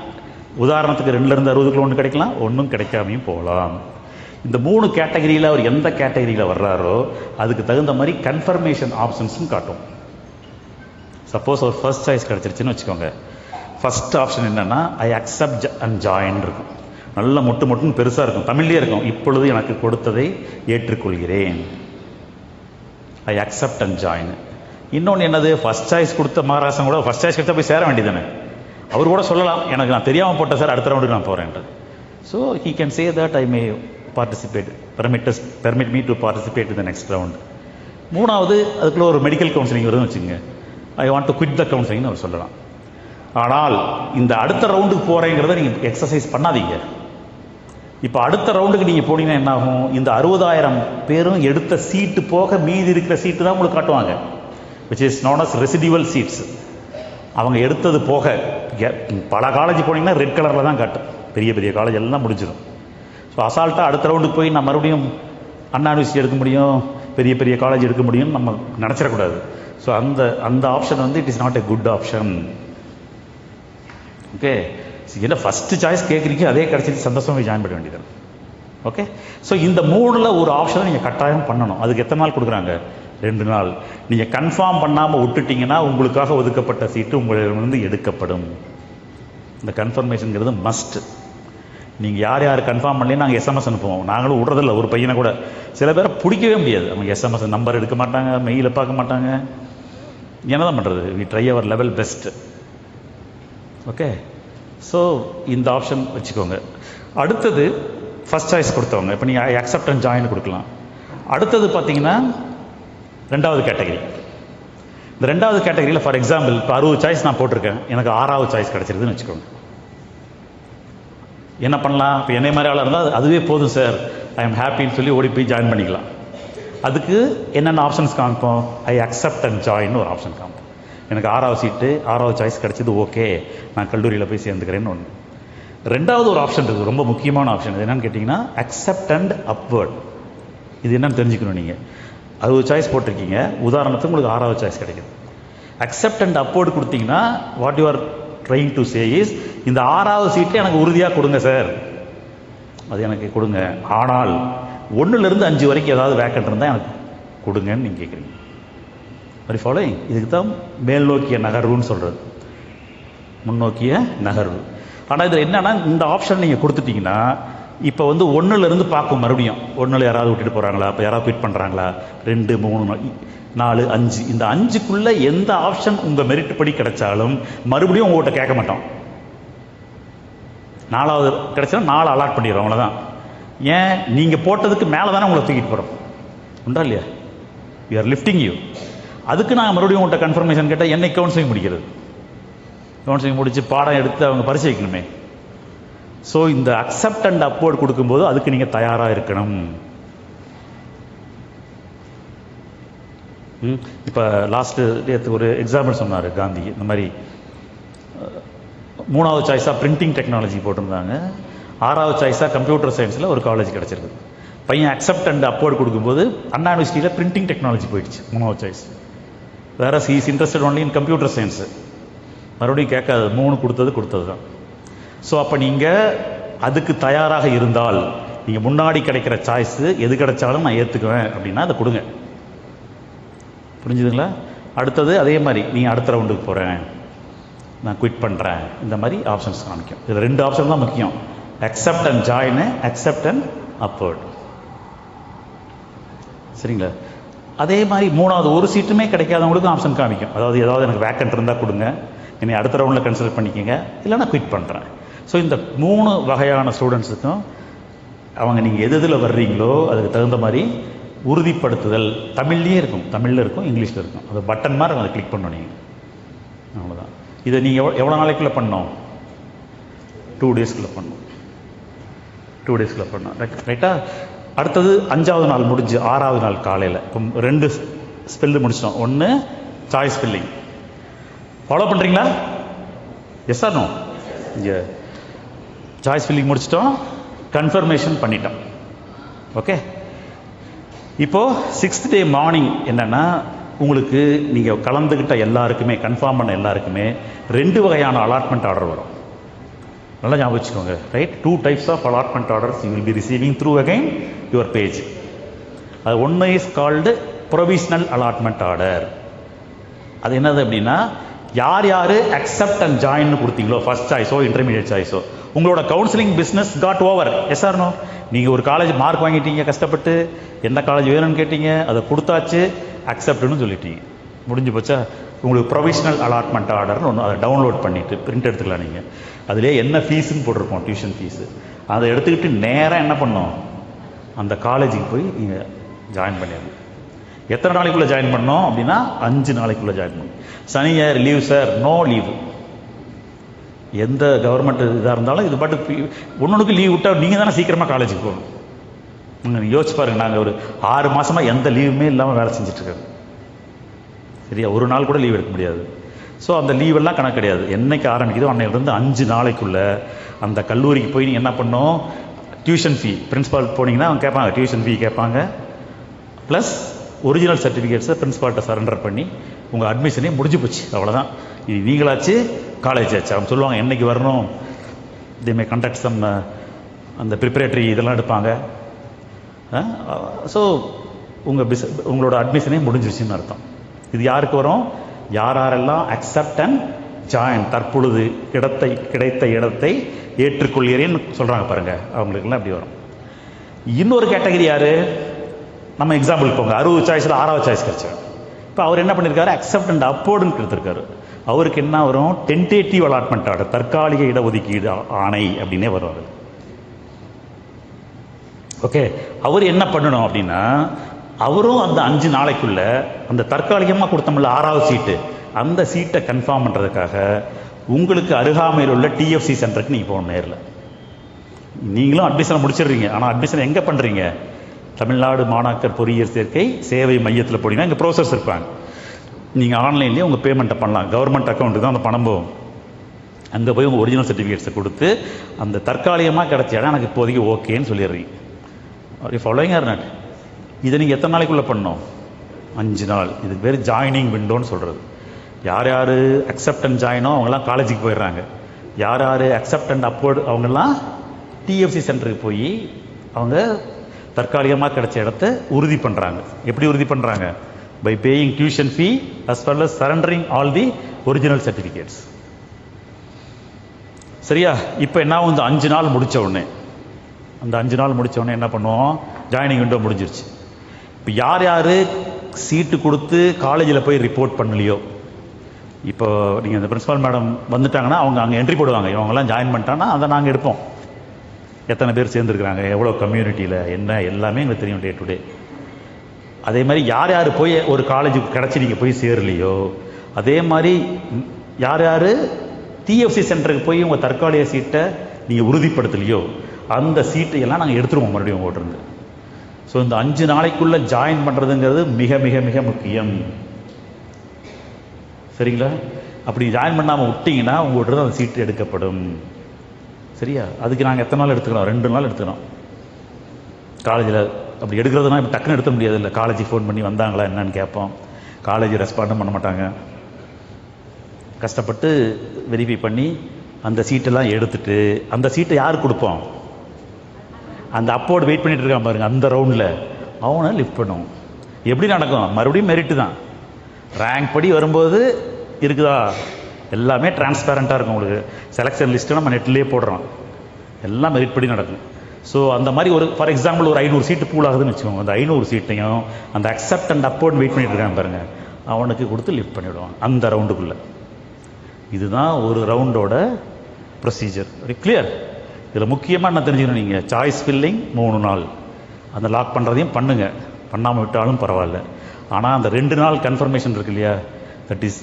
உதாரணத்துக்கு 2லேருந்து 60க்குள்ள ஒன்று கிடைக்கலாம், ஒன்றும் கிடைக்காமையும் போகலாம். இந்த 3 கேட்டகரியில் அவர் எந்த கேட்டகரியில் வர்றாரோ அதுக்கு தகுந்த மாதிரி கன்ஃபர்மேஷன் ஆப்ஷன்ஸும் காட்டும். சப்போஸ் ஒரு ஃபர்ஸ்ட் சாய்ஸ் கிடச்சிருச்சுன்னு வச்சுக்கோங்க, ஃபர்ஸ்ட் ஆப்ஷன் என்னென்னா ஐ அக்செப்ட் அண்ட் ஜாயின் இருக்கும். நல்ல மொட்டுன்னு பெருசாக இருக்கும், தமிழ்லேயே இருக்கும். இப்பொழுது எனக்கு கொடுத்ததை ஏற்றுக்கொள்கிறேன். I accept and join. இன்னொன்று என்னது, ஃபர்ஸ்ட் சாய்ஸ் கொடுத்த மகாராஷ்டிரன் கூட ஃபர்ஸ்ட் சாய்ஸ் கொடுத்தா போய் சேர வேண்டியதானே. அவர் கூட சொல்லலாம், எனக்கு நான் தெரியாமல் போட்டேன் சார், அடுத்த ரவுண்டுக்கு நான் போகிறேன்ட்டு. So he can say that I may participate, permit me to participate in the next round. மூணாவது, அதுக்குள்ள ஒரு மெடிக்கல் கவுன்சிலிங் வருதுன்னு வச்சுங்க, I want to quit the கவுன்சிலிங்னு அவர் சொல்லலாம். ஆனால் இந்த அடுத்த ரவுண்டுக்கு போகிறேங்கிறத நீங்கள் எக்ஸசைஸ் பண்ணாதீங்க. இப்போ அடுத்த ரவுண்டுக்கு நீங்கள் போனீங்கன்னா என்ன ஆகும், இந்த 60,000 பேரும் எடுத்த சீட்டு போக மீதி இருக்கிற சீட்டு தான் உங்களுக்கு காட்டுவாங்க, which is not as residual seats. அவங்க எடுத்தது போக பல காலேஜ் போனீங்கன்னா ரெட் கலரில் தான் காட்டும், பெரிய பெரிய காலேஜ் எல்லாம் முடிஞ்சிடும். ஸோ அசால்ட்டாக அடுத்த ரவுண்டுக்கு போய் நான் மறுபடியும் அண்ணா யூனிவர்சிட்டி எடுக்க முடியும், பெரிய பெரிய காலேஜ் எடுக்க முடியும்னு நம்ம நினச்சிடக்கூடாது. ஸோ அந்த ஆப்ஷன் வந்து it is not a good option. Okay, என்ன ஃபஸ்ட்டு சாய்ஸ் கேட்குறீங்க, அதே கிடச்சிட்டு சந்தோஷமாக ஜாயின் பண்ண வேண்டியது. ஓகே, ஸோ இந்த 3ல் ஒரு ஆப்ஷனை நீங்கள் கட்டாயம் பண்ணணும். அதுக்கு எத்தனை நாள் கொடுக்குறாங்க, 2 நாள். நீங்கள் கன்ஃபார்ம் பண்ணாமல் விட்டுட்டிங்கன்னா உங்களுக்காக ஒதுக்கப்பட்ட சீட்டு உங்களிடமிருந்து எடுக்கப்படும். இந்த கன்ஃபர்மேஷனுங்கிறது மஸ்ட். நீங்கள் யார் யார் கன்ஃபார்ம் பண்ணலையும் நாங்கள் எஸ்எம்எஸ் அனுப்புவோம். நாங்களும் விட்றதில்ல ஒரு பையனை கூட. சில பேரை பிடிக்கவே முடியாது, அவங்க எஸ்எம்எஸ் நம்பர் எடுக்க மாட்டாங்க, மெயிலை பார்க்க மாட்டாங்க. என்ன தான் பண்ணுறது, we try our level best. Okay, so இந்த ஆப்ஷன் வச்சுக்கோங்க. அடுத்தது ஃபர்ஸ்ட் சாய்ஸ் கொடுத்தவங்க, இப்போ நீங்கள் அக்செப்ட் அண்ட் ஜாயின் கொடுக்கலாம். அடுத்தது பார்த்தீங்கன்னா 2வது கேட்டகரி. இந்த 2வது கேட்டகரியில் ஃபார் எக்ஸாம்பிள் இப்போ 60 சாய்ஸ் நான் போட்டிருக்கேன், எனக்கு 6வது சாய்ஸ் கிடச்சிருக்குன்னு வச்சுக்கோங்க. என்ன பண்ணலாம், இப்போ என்னை மாதிரி ஆளாக இருந்தால் அதுவே போதும் சார், ஐ எம் ஹாப்பின்னு சொல்லி ஓடி போய் ஜாயின் பண்ணிக்கலாம். அதுக்கு என்னென்ன ஆப்ஷன்ஸ் காமிப்போம், ஐ அக்செப்ட் அண்ட் ஜாயின் ஒரு ஆப்ஷன் காமிப்போம். எனக்கு 6வது சீட்டு 6வது சாய்ஸ் கிடச்சிது, ஓகே நான் கல்லூரியில் போய் சேர்ந்துக்கிறேன்னு ஒன்று. 2வது ஒரு ஆப்ஷன் இருக்குது, ரொம்ப முக்கியமான ஆப்ஷன். இது என்னன்னு கேட்டிங்கன்னா அக்செப்ட் அண்ட் அப்வர்ட். இது என்னன்னு தெரிஞ்சுக்கணும். நீங்கள் 60 சாய்ஸ் போட்டிருக்கீங்க, உதாரணத்துக்கு உங்களுக்கு 6வது சாய்ஸ் கிடைக்குது. அக்செப்ட் அண்ட் அப்வர்ட் கொடுத்தீங்கன்னா what you are trying to say is, இந்த 6வது சீட்டை எனக்கு உறுதியாக கொடுங்க சார், அது எனக்கு கொடுங்க, ஆனால் 1லேருந்து 5 வரைக்கும் ஏதாவது வேக்கண்ட் இருந்தால் எனக்கு கொடுங்கன்னு நீங்கள் கேட்குறீங்க. மாதிரி ஃபாலோயிங், இதுக்கு தான் மேல் நோக்கிய நகர்வுன்னு சொல்கிறது, முன்னோக்கிய நகர்வு. ஆனால் இதில் என்னன்னா, இந்த ஆப்ஷன் நீங்கள் கொடுத்துட்டீங்கன்னா இப்போ வந்து 1லேருந்து பார்க்கும், மறுபடியும் 1ல் யாராவது விட்டுட்டு போகிறாங்களா, இப்போ யாராவது குவிட் பண்ணுறாங்களா, 2, 3, 4, 5, இந்த 5க்குள்ளே எந்த ஆப்ஷன் உங்கள் மெரிட் படி கிடைச்சாலும் மறுபடியும் உங்கள்கிட்ட கேட்க மாட்டோம். 4வது கிடைச்சா 4 அலாட் பண்ணிடுறோம், அவ்வளோதான். ஏன், நீங்கள் போட்டதுக்கு மேலே தானே உங்களை தூக்கிட்டு போகிறோம், உண்டா இல்லையா, வி ஆர் லிஃப்டிங் யூ. அதுக்கு நான் மறுபடியும் உங்கள்கிட்ட கன்ஃபர்மேஷன் கேட்டால் என்னை கவுன்சிலிங் முடிக்கிறது, கவுன்சிலிங் முடித்து பாடம் எடுத்து அவங்க பரிசு வைக்கணுமே. ஸோ இந்த அக்செப்ட் அண்ட் அப்வர்ட் கொடுக்கும்போது அதுக்கு நீங்கள் தயாராக இருக்கணும். இப்போ லாஸ்ட்டு ஒரு எக்ஸாம்பிள் சொன்னார் காந்தி, இந்த மாதிரி 3வது சாய்ஸாக பிரிண்டிங் டெக்னாலஜி போட்டிருந்தாங்க, 6வது சாய்ஸாக கம்ப்யூட்டர் சயின்ஸில் ஒரு காலேஜ் கிடச்சிருக்கு. பையன் அக்செப்ட் அண்ட் அப்வர்ட் கொடுக்கும்போது அண்ணா யூனிவர்சிட்டியில் பிரிண்டிங் டெக்னாலஜி போயிடுச்சு 3வது சாய்ஸ். வேற is interested only in computer science. மறுபடியும் கேட்காது, 3 கொடுத்தது தான். ஸோ அப்போ நீங்கள் அதுக்கு தயாராக இருந்தால், நீங்கள் முன்னாடி கிடைக்கிற சாய்ஸு எது கிடைச்சாலும் நான் ஏற்றுக்குவேன் அப்படின்னா அதை கொடுங்க. புரிஞ்சுதுங்களா? அடுத்தது அதே மாதிரி நீங்கள் அடுத்த ரவுண்டுக்கு போகிறேன், நான் குவிட் பண்ணுறேன், இந்த மாதிரி ஆப்ஷன்ஸ் காமிக்கும். இதில் 2 ஆப்ஷன் தான் முக்கியம், accept and join, accept and upward. சரிங்களா? அதே மாதிரி 3வது ஒரு சீட்டுமே கிடைக்காதவங்களுக்கும் ஆப்ஷன் காமிக்கும். அதாவது ஏதாவது எனக்கு வேக்கண்ட் இருந்தால் கொடுங்க, என்னை அடுத்த ரவுண்டில் கன்சிடர் பண்ணிக்கோங்க, இல்லைனா குவிட் பண்ணுறேன். ஸோ இந்த 3 வகையான ஸ்டூடெண்ட்ஸுக்கும் அவங்க நீங்கள் எதில் வர்றீங்களோ அதுக்கு தகுந்த மாதிரி உறுதிப்படுத்துதல் தமிழ்லேயே இருக்கும், தமிழில் இருக்கும், இங்கிலீஷில் இருக்கும். அது பட்டன் மாதிரி அதை கிளிக் பண்ணணும் நீங்கள், அவ்வளோதான். இதை நீங்கள் எவ்வளோ நாளைக்குள்ளே பண்ணோம், 2 டேஸ்க்குள்ளே பண்ணணும், 2 டேஸ்க்குள்ளே பண்ணோம். ரைட்டா? அடுத்தது 5வது நாள் முடிஞ்சு 6வது நாள் காலையில் இப்போ 2 ஸ்பெல்லு முடிச்சிட்டோம். 1 சாய்ஸ் ஸ்பெல்லிங் ஃபாலோ பண்ணுறீங்களா? Yes or no? இங்கே சாய்ஸ் ஃபில்லிங் முடிச்சிட்டோம், கன்ஃபர்மேஷன் பண்ணிட்டோம். ஓகே, இப்போது 6th டே மார்னிங் என்னென்னா, உங்களுக்கு நீங்கள் கலந்துக்கிட்ட எல்லாருக்குமே, கன்ஃபார்ம் பண்ண எல்லாருக்குமே 2 வகையான அலாட்மெண்ட் ஆர்டர் வரும். நல்லா ஞாபகம் வச்சுக்கோங்க. Right, 2 types of allotment orders you will be receiving through again your page. அது ஒன்று is called provisional allotment order. அது என்னது அப்படின்னா, யார் யார் அக்செப்ட் அண்ட் ஜாயின் கொடுத்தீங்களோ, ஃபர்ஸ்ட் சாய்ஸோ இன்டர்மீடியட் சாய்ஸோ, உங்களோட counselling business got over. Yes or no? நீங்கள் ஒரு காலேஜ் மார்க் வாங்கிட்டீங்க கஷ்டப்பட்டு, எந்த காலேஜ் வேணும்னு கேட்டீங்க, அதை கொடுத்தாச்சு, அக்செப்ட்னு சொல்லிட்டீங்க, முடிஞ்சு போச்சா? உங்களுக்கு ப்ரொவிஷனல் அலாட்மெண்ட் ஆர்டர்னு ஒன்று, அதை டவுன்லோட் பண்ணிவிட்டு பிரிண்ட் எடுத்துக்கலாம். நீங்கள் அதிலே என்ன ஃபீஸுன்னு போட்டிருப்போம், டியூஷன் ஃபீஸு, அதை எடுத்துக்கிட்டு நேராக என்ன பண்ணோம், அந்த காலேஜுக்கு போய் நீங்கள் ஜாயின் பண்ணிடணும். எத்தனை நாளைக்குள்ளே ஜாயின் பண்ணோம் அப்படின்னா 5 நாளைக்குள்ளே ஜாயின் பண்ணணும். சனி ஞாயிறு லீவ் சார், நோ லீவு. எந்த கவர்மெண்ட் இதாக இருந்தாலும் இது பாட்டு ஒன்றுக்கு லீவ் விட்டால் நீங்கள் தானே சீக்கிரமாக காலேஜுக்கு போகணும். நீங்கள் யோசிச்சு பாருங்கள், நாங்கள் ஒரு 6 மாதமாக எந்த லீவுமே இல்லாமல் வேலை செஞ்சுட்ருக்கோம். சரியா? ஒரு நாள் கூட லீவ் எடுக்க முடியாது. ஸோ அந்த லீவெல்லாம் கணக்கு கிடையாது. என்னைக்கு ஆரம்பிக்குதோ அன்னையிலிருந்து 5 நாளைக்குள்ளே அந்த கல்லூரிக்கு போய் நீங்கள் என்ன பண்ணணும், டியூஷன் ஃபீ, பிரின்ஸிபால் போனீங்கன்னா அவங்க கேட்பாங்க, டியூஷன் ஃபீ கேட்பாங்க, ப்ளஸ் ஒரிஜினல் சர்டிஃபிகேட்ஸை பிரின்ஸிபால்கிட்ட சரண்டர் பண்ணி உங்கள் அட்மிஷனே முடிஞ்சு போச்சு. அவ்வளோதான். இது நீங்களாச்சு, காலேஜ் ஆச்சு. அவங்க சொல்லுவாங்க என்னைக்கு வரணும், இதேமாதிரி கண்டக்ட் சம் அந்த ப்ரிப்பரேட்டரி இதெல்லாம் எடுப்பாங்க. ஸோ உங்களோட அட்மிஷனே முடிஞ்சிருச்சுன்னு அர்த்தம். இது யாருக்கு வரும், யாரெல்லாம் அக்செப்ட் அண்ட் ஜாயின், தற்பொழுது கிடைத்த இடத்தை ஏற்றுக்கொள்கிறேன்னு சொல்கிறாங்க பாருங்கள், அவங்களுக்கெல்லாம் அப்படி வரும். இன்னொரு கேட்டகரி யார், நம்ம எக்ஸாம்பிள் போங்க, 60 சாய்ஸில் 6வது சாய்ஸ் கிடச்சாங்க. இப்போ அவர் என்ன பண்ணியிருக்காரு, அக்செப்ட் அண்ட் அப்போர்டுன்னு கொடுத்துருக்காரு. அவருக்கு என்ன வரும், டென்டேட்டிவ் அலாட்மெண்ட் ஆர்டர், தற்காலிக இடஒதுக்கீடு ஆணை அப்படின்னே வரும். ஓகே, அவர் என்ன பண்ணணும் அப்படின்னா, அவரும் அந்த 5 நாளைக்குள்ள அந்த தற்காலிகமாக கொடுத்தோம்ல 6வது சீட்டு, அந்த சீட்டை கன்ஃபார்ம் பண்ணுறதுக்காக உங்களுக்கு அருகாமையில் உள்ள டிஎஃப்சி சென்டருக்கு நீங்கள் போகணும் நேரில். நீங்களும் அட்மிஷனை முடிச்சிடுறீங்க, ஆனால் அட்மிஷன் எங்கே பண்ணுறீங்க, தமிழ்நாடு மாணாக்கர் பொறியியல் சேர்க்கை சேவை மையத்தில் போனீங்கன்னா இங்கே ப்ரோசஸ் இருப்பாங்க. நீங்கள் ஆன்லைன்லேயே உங்கள் பேமெண்ட்டை பண்ணலாம். கவர்மெண்ட் அக்கௌண்ட்டுக்கு தான் அந்த பணம் போகும். அங்கே போய் உங்கள் ஒரிஜினல் சர்டிஃபிகேட்ஸை கொடுத்து அந்த தற்காலிகமாக கிடைச்ச இடம் எனக்கு இப்போதைக்கு ஓகேன்னு சொல்லிடுறீங்க. அப்படி ஃபாலோயிங் ஆர் நாட். இதை நீங்கள் எத்தனை நாளைக்குள்ளே பண்ணணும், 5 நாள். இதுக்கு பேர் ஜாயினிங் விண்டோன்னு சொல்கிறது. யார் யார் அக்செப்ட் அண்ட் ஜாயினோ அவங்கெல்லாம் காலேஜுக்கு போயிடுறாங்க. யார் யார் அக்செப்ட் அண்ட் அப்போர்டு அவங்கெல்லாம் டிஎஃப்சி சென்டருக்கு போய் அவங்க தற்காலிகமாக கிடைச்ச இடத்த உறுதி பண்ணுறாங்க. எப்படி உறுதி பண்ணுறாங்க, by paying tuition fee as well as surrendering all the original certificates. சரியா? இப்போ என்ன ஆகும், இந்த 5 நாள் முடித்த உடனே, அந்த 5 நாள் முடித்த உடனே என்ன பண்ணுவோம், ஜாயினிங் விண்டோ முடிஞ்சிருச்சு. இப்போ யார் யார் சீட்டு கொடுத்து காலேஜில் போய் ரிப்போர்ட் பண்ணலையோ, இப்போ நீங்கள் இந்த பிரின்ஸிபால் மேடம் வந்துட்டாங்கன்னா அவங்க அங்கே என்ட்ரி போடுவாங்க, இவங்கெல்லாம் ஜாயின் பண்ணிட்டாங்கன்னா அதை நாங்கள் எடுப்போம். எத்தனை பேர் சேர்ந்துருக்குறாங்க, எவ்வளோ கம்யூனிட்டியில் என்ன, எல்லாமே எங்களுக்கு தெரியும் டே டு டே. அதே மாதிரி யார் யார் போய் ஒரு காலேஜுக்கு கிடச்சி நீங்கள் போய் சேரலையோ, அதே மாதிரி யார் யார் டிஎஃப்சி சென்டருக்கு போய் உங்கள் தற்காலிக சீட்டை நீங்கள் உறுதிப்படுத்தலையோ அந்த சீட்டையெல்லாம் நாங்கள் எடுத்துருவோம் மறுபடியும் உங்கள்கிட்ட. ஸோ இந்த 5 நாளைக்குள்ளே ஜாயின் பண்ணுறதுங்கிறது மிக மிக மிக முக்கியம். சரிங்களா? அப்படி ஜாயின் பண்ணாமல் விட்டிங்கன்னா உங்கள்கிட்ட அந்த சீட்டு எடுக்கப்படும். சரியா? அதுக்கு நாங்கள் எத்தனை நாள் எடுத்துக்கிறோம், 2 நாள் எடுத்துக்கிறோம் காலேஜில். அப்படி எடுக்கிறதுனா இப்போ டக்குன்னு எடுத்த முடியாது இல்லை, காலேஜுக்கு ஃபோன் பண்ணி வந்தாங்களா என்னன்னு கேட்போம், காலேஜ் ரெஸ்பாண்டும் பண்ண மாட்டாங்க. கஷ்டப்பட்டு வெரிஃபை பண்ணி அந்த சீட்டெல்லாம் எடுத்துட்டு அந்த சீட்டை யார் கொடுப்போம், அந்த அப்போடு வெயிட் பண்ணிட்டு இருக்கான் பாருங்க, அந்த ரவுண்டில் அவனை லிஃப்ட் பண்ணுவோம். எப்படி நடக்கும், மறுபடியும் மெரிட்டு தான். ரேங்க் படி வரும்போது இருக்குதா, எல்லாமே டிரான்ஸ்பேரண்ட்டாக இருக்கும். உங்களுக்கு செலெக்ஷன் லிஸ்ட்டு நம்ம நெட்லேயே போடுறோம், எல்லாம் மெரிட் படி நடக்கும். ஸோ அந்த மாதிரி ஒரு ஃபார் எக்ஸாம்பிள் ஒரு 500 சீட்டு பூல் ஆகுதுன்னு வச்சுக்கோங்க, அந்த 500 சீட்டையும் அந்த அக்செப்ட் அண்ட் அப்போர்ட் வெயிட் பண்ணிட்டு இருக்காங்க பாருங்கள், அவனுக்கு கொடுத்து லிஃப்ட் பண்ணிவிடுவான் அந்த ரவுண்டுக்குள்ளே. இதுதான் ஒரு ரவுண்டோட ப்ரொசீஜர். Very clear. இதில் முக்கியமாக என்ன தெரிஞ்சுக்கணும், நீங்கள் சாய்ஸ் ஃபில்லிங் 3 நாள் அந்த லாக் பண்ணுறதையும் பண்ணுங்கள், பண்ணாமல் விட்டாலும் பரவாயில்ல. ஆனால் அந்த 2 நாள் கன்ஃபர்மேஷன் இருக்கு இல்லையா, that is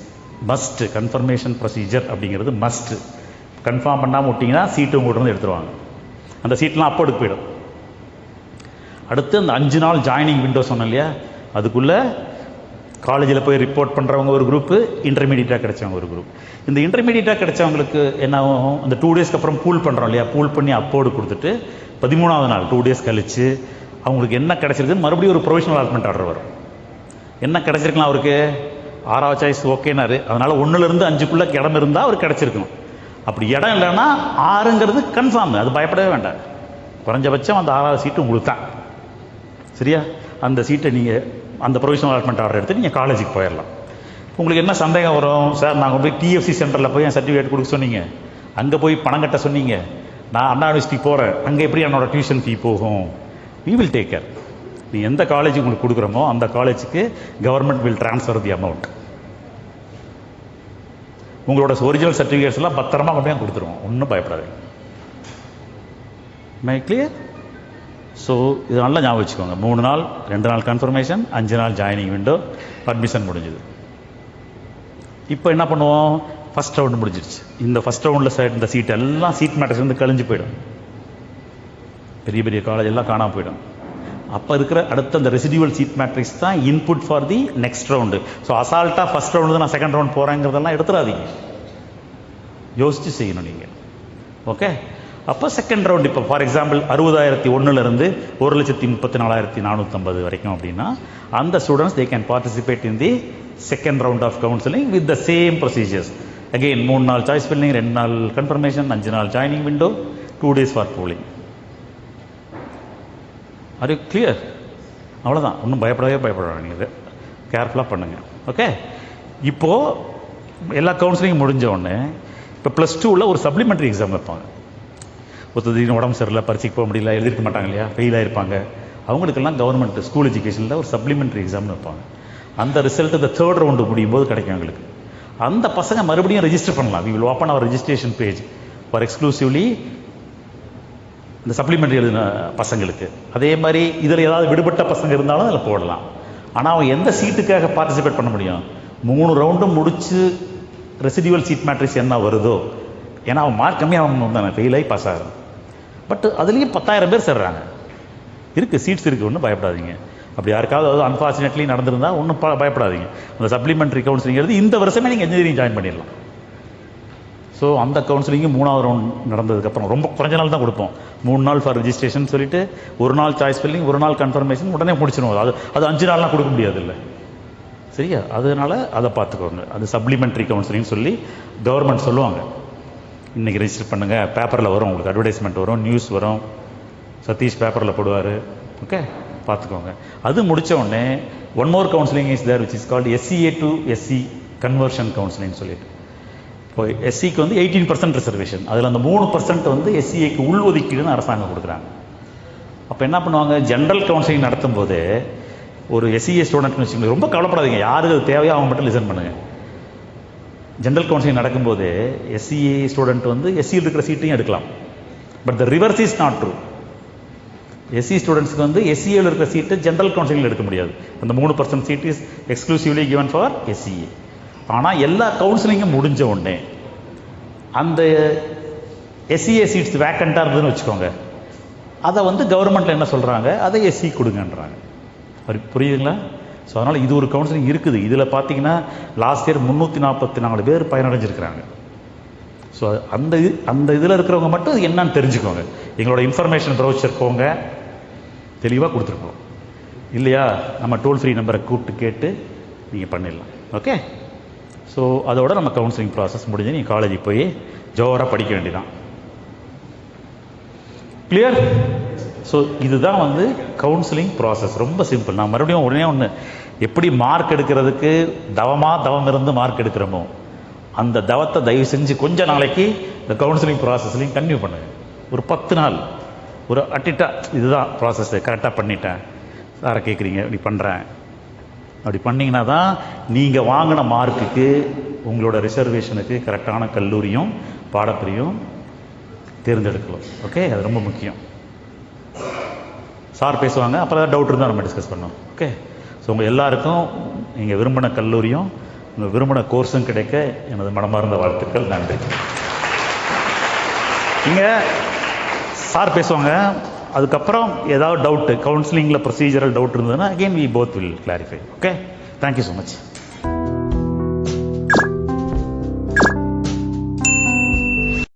must. Confirmation procedure அப்படிங்கிறது மஸ்ட்டு. கன்ஃபார்ம் பண்ணாமல் விட்டிங்கன்னா சீட்டு உங்கள்கிட்ட வந்து எடுத்துருவாங்க, அந்த சீட்லாம் அப்போடுக்கு போயிடும். அடுத்து அந்த 5 நாள் ஜாயினிங் விண்டோ சொன்னோம் இல்லையா, அதுக்குள்ளே காலேஜில் போய் ரிப்போர்ட் பண்ணுறவங்க ஒரு குரூப்பு, இன்டர்மீடியட்டாக கிடைச்சவங்க ஒரு குரூப். இந்த இன்டர்மீடியட்டாக கிடைச்சவங்களுக்கு என்ன ஆகும், அந்த 2 டேஸ்க்கு அப்புறம் பூல் பண்ணுறோம் இல்லையா, பூல் பண்ணி அப்போடு கொடுத்துட்டு 13வது நாள் 2 டேஸ் கழித்து அவங்களுக்கு என்ன கிடைச்சிருக்குன்னு மறுபடியும் ஒரு ப்ரொவிஷனல் அலாட்மெண்ட் ஆர்டர் வரும். என்ன கிடைச்சிருக்கலாம் அவருக்கு, 6வது சாய்ஸ் ஓகேனாரு, அதனால் 1லேருந்து 5க்குள்ளே இடம் இருந்தால் அவருக்கு கிடைச்சிருக்கணும். அப்படி இடம் இல்லைன்னா 6ங்கிறது கன்ஃபார்ம், அது பயப்படவே வேண்டாம். குறைஞ்சபட்சம் அந்த 6வது சீட்டு உங்களுக்கு தான். சரியா? அந்த சீட்டை நீங்கள் அந்த ப்ரொவிஷனல் அலாட்மெண்ட் ஆர்டர் எடுத்து நீங்கள் காலேஜுக்கு போயிடலாம். உங்களுக்கு என்ன சந்தேகம் வரும், சார் நாங்கள் போய் டிஎஃப்சி சென்டரில் போய் என் சர்டிஃபிகேட் கொடுக்க சொன்னீங்க, அங்கே போய் பணம் கட்ட சொன்னீங்க, நான் அண்ணா யூனிவர்சிட்டி போகிறேன், அங்கே எப்படி என்னோட டியூஷன் ஃபீ போகும்? we will take care. நீ எந்த காலேஜ் உங்களுக்கு கொடுக்குறோமோ அந்த காலேஜுக்கு government will transfer the amount. உங்களோட ஒரிஜினல் சர்டிஃபிகேட்ஸ் எல்லாம் பத்திரமா கொண்டு போய் கொடுத்துருவோம், ஒன்றும் பயப்படாதீங்க. My clear? ஸோ இது நல்லா ஞாபகம் வச்சுக்கோங்க. 3 நாள் 2 நாள் கன்ஃபர்மேஷன், 5 நாள் ஜாயினிங் விண்டோ, அட்மிஷன் முடிஞ்சுது. இப்போ என்ன பண்ணுவோம்? ஃபர்ஸ்ட் ரவுண்டு முடிஞ்சிருச்சு. இந்த ஃபர்ஸ்ட் ரவுண்டில் இந்த சீட் எல்லாம் சீட் மேட்டர்ஸ் வந்து கழிஞ்சு போயிடும். பெரிய பெரிய காலேஜ் எல்லாம் காணாமல் போயிடும். அப்போ இருக்கிற அடுத்த அந்த ரெசிடியூவல் சீட் மேட்ரிக்ஸ் தான் input for the next round. So அசால்ட்டாக ஃபர்ஸ்ட் ரவுண்டு நான் செகண்ட் ரவுண்ட் போகிறேங்கிறதெல்லாம் எடுத்துடாதீங்க, யோசிச்சு செய்யணும் நீங்கள். ஓகே, அப்போ செகண்ட் ரவுண்ட் இப்போ ஃபார் எக்ஸாம்பிள் 60,001 1,34,450 வரைக்கும் அப்படின்னா அந்த students they can participate in the second round of counselling with the same procedures. Again 3 நாள் சாய்ஸ் ஃபில்லிங், 2 நாள் கன்ஃபர்மேஷன், 5 நாள் joining window, 2 days for polling. Are you clear? அவ்வளோதான், ஒன்றும் பயப்படாதீங்க, நீங்கள் கேர்ஃபுல்லாக பண்ணுங்கள். ஓகே, இப்போது எல்லா கவுன்சிலிங் முடிஞ்ச உடனே இப்போ +2ல் ஒரு சப்ளிமெண்ட்ரி எக்ஸாம் வைப்பாங்க. ஒருத்தர் உடம்பு சரியில்லை, பரீட்சைக்கு போக முடியல, எழுதிருக்க மாட்டாங்க இல்லையா, ஃபெயில் ஆகிருப்பாங்க, அவங்களுக்கெல்லாம் கவர்மெண்ட் ஸ்கூல் எஜுகேஷனில் ஒரு சப்ளிமெண்ட்ரி எக்ஸாம்னு வைப்பாங்க. அந்த ரிசல்ட் இந்த 3rd ரவுண்டு முடியும் போது கிடைக்கும் எங்களுக்கு. அந்த பசங்க மறுபடியும் ரெஜிஸ்டர் பண்ணலாம். we will open our registration page for exclusively இந்த சப்ளிமெண்ட்ரி எழுதின பசங்களுக்கு. அதே மாதிரி இதில் ஏதாவது விடுபட்ட பசங்க இருந்தாலும் அதில் போடலாம். ஆனால் அவன் எந்த சீட்டுக்காக பார்ட்டிசிபேட் பண்ண முடியும்? 3 ரவுண்டும் முடிச்சு ரெசிடியூவல் சீட் மேட்ரிக்ஸ் என்ன வருதோ, ஏன்னா அவன் மார்க் கம்மியாக தானே ஃபெயில் ஆகி பாஸ் ஆகும். பட் அதுலேயும் 10,000 பேர் சேர்றாங்க, இருக்குது சீட்ஸ் இருக்குது, ஒன்றும் பயப்படாதீங்க. அப்படி யாருக்காவது அன்ஃபார்ச்சுனேட்லி நடந்திருந்தால் ஒன்றும் பயப்படாதீங்க. அந்த சப்ளிமெண்ட்ரி கவுன்சிலிங் எழுதி இந்த வருஷமே நீங்கள் இன்ஜினியரிங் ஜாயின் பண்ணிடலாம். ஸோ அந்த கவுன்சிலிங்கு 3வது ரவுண்ட் நடந்ததுக்கப்புறம் ரொம்ப குறைஞ்ச நாள் தான் கொடுப்போம். 3 நாள் ஃபார் ரெஜிஸ்ட்ரேஷன் சொல்லிட்டு 1 நாள் சாய்ஸ் ஃபில்லிங், 1 நாள் கன்ஃபர்மேஷன், உடனே முடிச்சிடுவோம். அது 5 நாள்லாம் கொடுக்க முடியாது இல்லை, சரியா? அதனால் அதை பார்த்துக்கோங்க. அது சப்ளிமெண்ட்ரி கவுன்சிலிங் சொல்லி கவர்மெண்ட் சொல்லுவாங்க. இன்றைக்கி ரெஜிஸ்டர் பண்ணுங்கள், பேப்பரில் வரும், உங்களுக்கு அட்வர்டைஸ்மெண்ட் வரும், நியூஸ் வரும், சதீஷ் பேப்பரில் போடுவார். ஓகே, பார்த்துக்கோங்க. அது முடித்த உடனே one more counselling is there which is called SCA to SC conversion counselling சொல்லிட்டு. இப்போ SCக்கு வந்து 18% ரிசர்வேஷன், அதில் அந்த 3% வந்து SCAக்கு உள்ஒதுக்கீடுன்னு அரசாங்கம் கொடுக்குறாங்க. அப்போ என்ன பண்ணுவாங்க, ஜென்ரல் கவுன்சிலிங் நடத்தும் போது ஒரு SCA ஸ்டூடெண்ட்னு வச்சுக்கோங்க, ரொம்ப கவலைப்படாதீங்க, யாருக்கு அது தேவையோ அவங்க மட்டும் லிசன் பண்ணுங்கள். ஜென்ரல் கவுன்சிலிங் நடக்கும்போது SCA ஸ்டூடெண்ட் வந்து SCயில் இருக்கிற சீட்டையும் எடுக்கலாம். But the reverse is not true. SC ஸ்டூடெண்ட்ஸ்க்கு வந்து SCAவில் இருக்கிற சீட்டு ஜென்ரல் கவுன்சிலிங்கில் எடுக்க முடியாது. அந்த 3% seat is exclusively given for SCA. ஆனால் எல்லா கவுன்சிலிங்கும் முடிஞ்ச உடனே அந்த SCA சீட்ஸ் வேக்கண்ட்டாக இருந்ததுன்னு வச்சுக்கோங்க, அதை வந்து கவர்மெண்ட்டில் என்ன சொல்கிறாங்க, அதை SC கொடுங்கன்றாங்க. புரியுதுங்களா? ஸோ அதனால் இது ஒரு கவுன்சிலிங் இருக்குது. இதில் பார்த்தீங்கன்னா லாஸ்ட் இயர் 344 பேர் பயனடைஞ்சிருக்கிறாங்க. ஸோ அந்த இதில் இருக்கிறவங்க மட்டும் அது என்னன்னு தெரிஞ்சுக்கோங்க. எங்களோட இன்ஃபர்மேஷன் ப்ரௌச்சர் போங்க, தெளிவாக கொடுத்துருக்கோம் இல்லையா? நம்ம டோல் ஃப்ரீ நம்பரை கூப்பிட்டு கேட்டு நீங்கள் பண்ணிடலாம். ஓகே, ஸோ அதோட நம்ம கவுன்சிலிங் ப்ராசஸ் முடிஞ்சு நீங்கள் காலேஜுக்கு போய் ஜோராக படிக்க வேண்டியதான். கிளியர்? ஸோ இதுதான் வந்து கவுன்சிலிங் ப்ராசஸ், ரொம்ப சிம்பிள். நான் மறுபடியும் உடனே ஒன்று, எப்படி மார்க் எடுக்கிறதுக்கு தவம் இருந்து மார்க் எடுக்கிறோமோ அந்த தவத்தை தயவு செஞ்சு கொஞ்ச நாளைக்கு இந்த கவுன்சிலிங் ப்ராசஸ்லையும் கன்டினியூ பண்ணுங்க. ஒரு 10 நாள் ஒரு அட்டிட்டா இதுதான் ப்ராசஸ், கரெக்டாக பண்ணிட்டேன் சாரை கேட்குறீங்க, இப்படி பண்ணுறேன், அப்படி பண்ணிங்கன்னா தான் நீங்கள் வாங்கின மார்க்குக்கு உங்களோட ரிசர்வேஷனுக்கு கரெக்டான கல்லூரியும் பாடப்பிரியும் தேர்ந்தெடுக்கலாம். ஓகே, அது ரொம்ப முக்கியம். சார் பேசுவாங்க, அப்புறம் ஏதாவது டவுட் இருந்தால் நம்ம டிஸ்கஸ் பண்ணோம். ஓகே, ஸோ உங்கள் எல்லாருக்கும் நீங்கள் விரும்பின கல்லூரியும் உங்கள் விரும்பின கோர்ஸும் கிடைக்க எனது மனமார்ந்த வாழ்த்துக்கள். நன்றி. இங்கே சார் பேசுவாங்க, அதுக்கப்புறம் ஏதாவது டவுட்டு கவுன்சிலிங்கில் ப்ரொசீஜரல் டவுட் இருந்ததுன்னா again we both will clarify. Okay, thank you so much.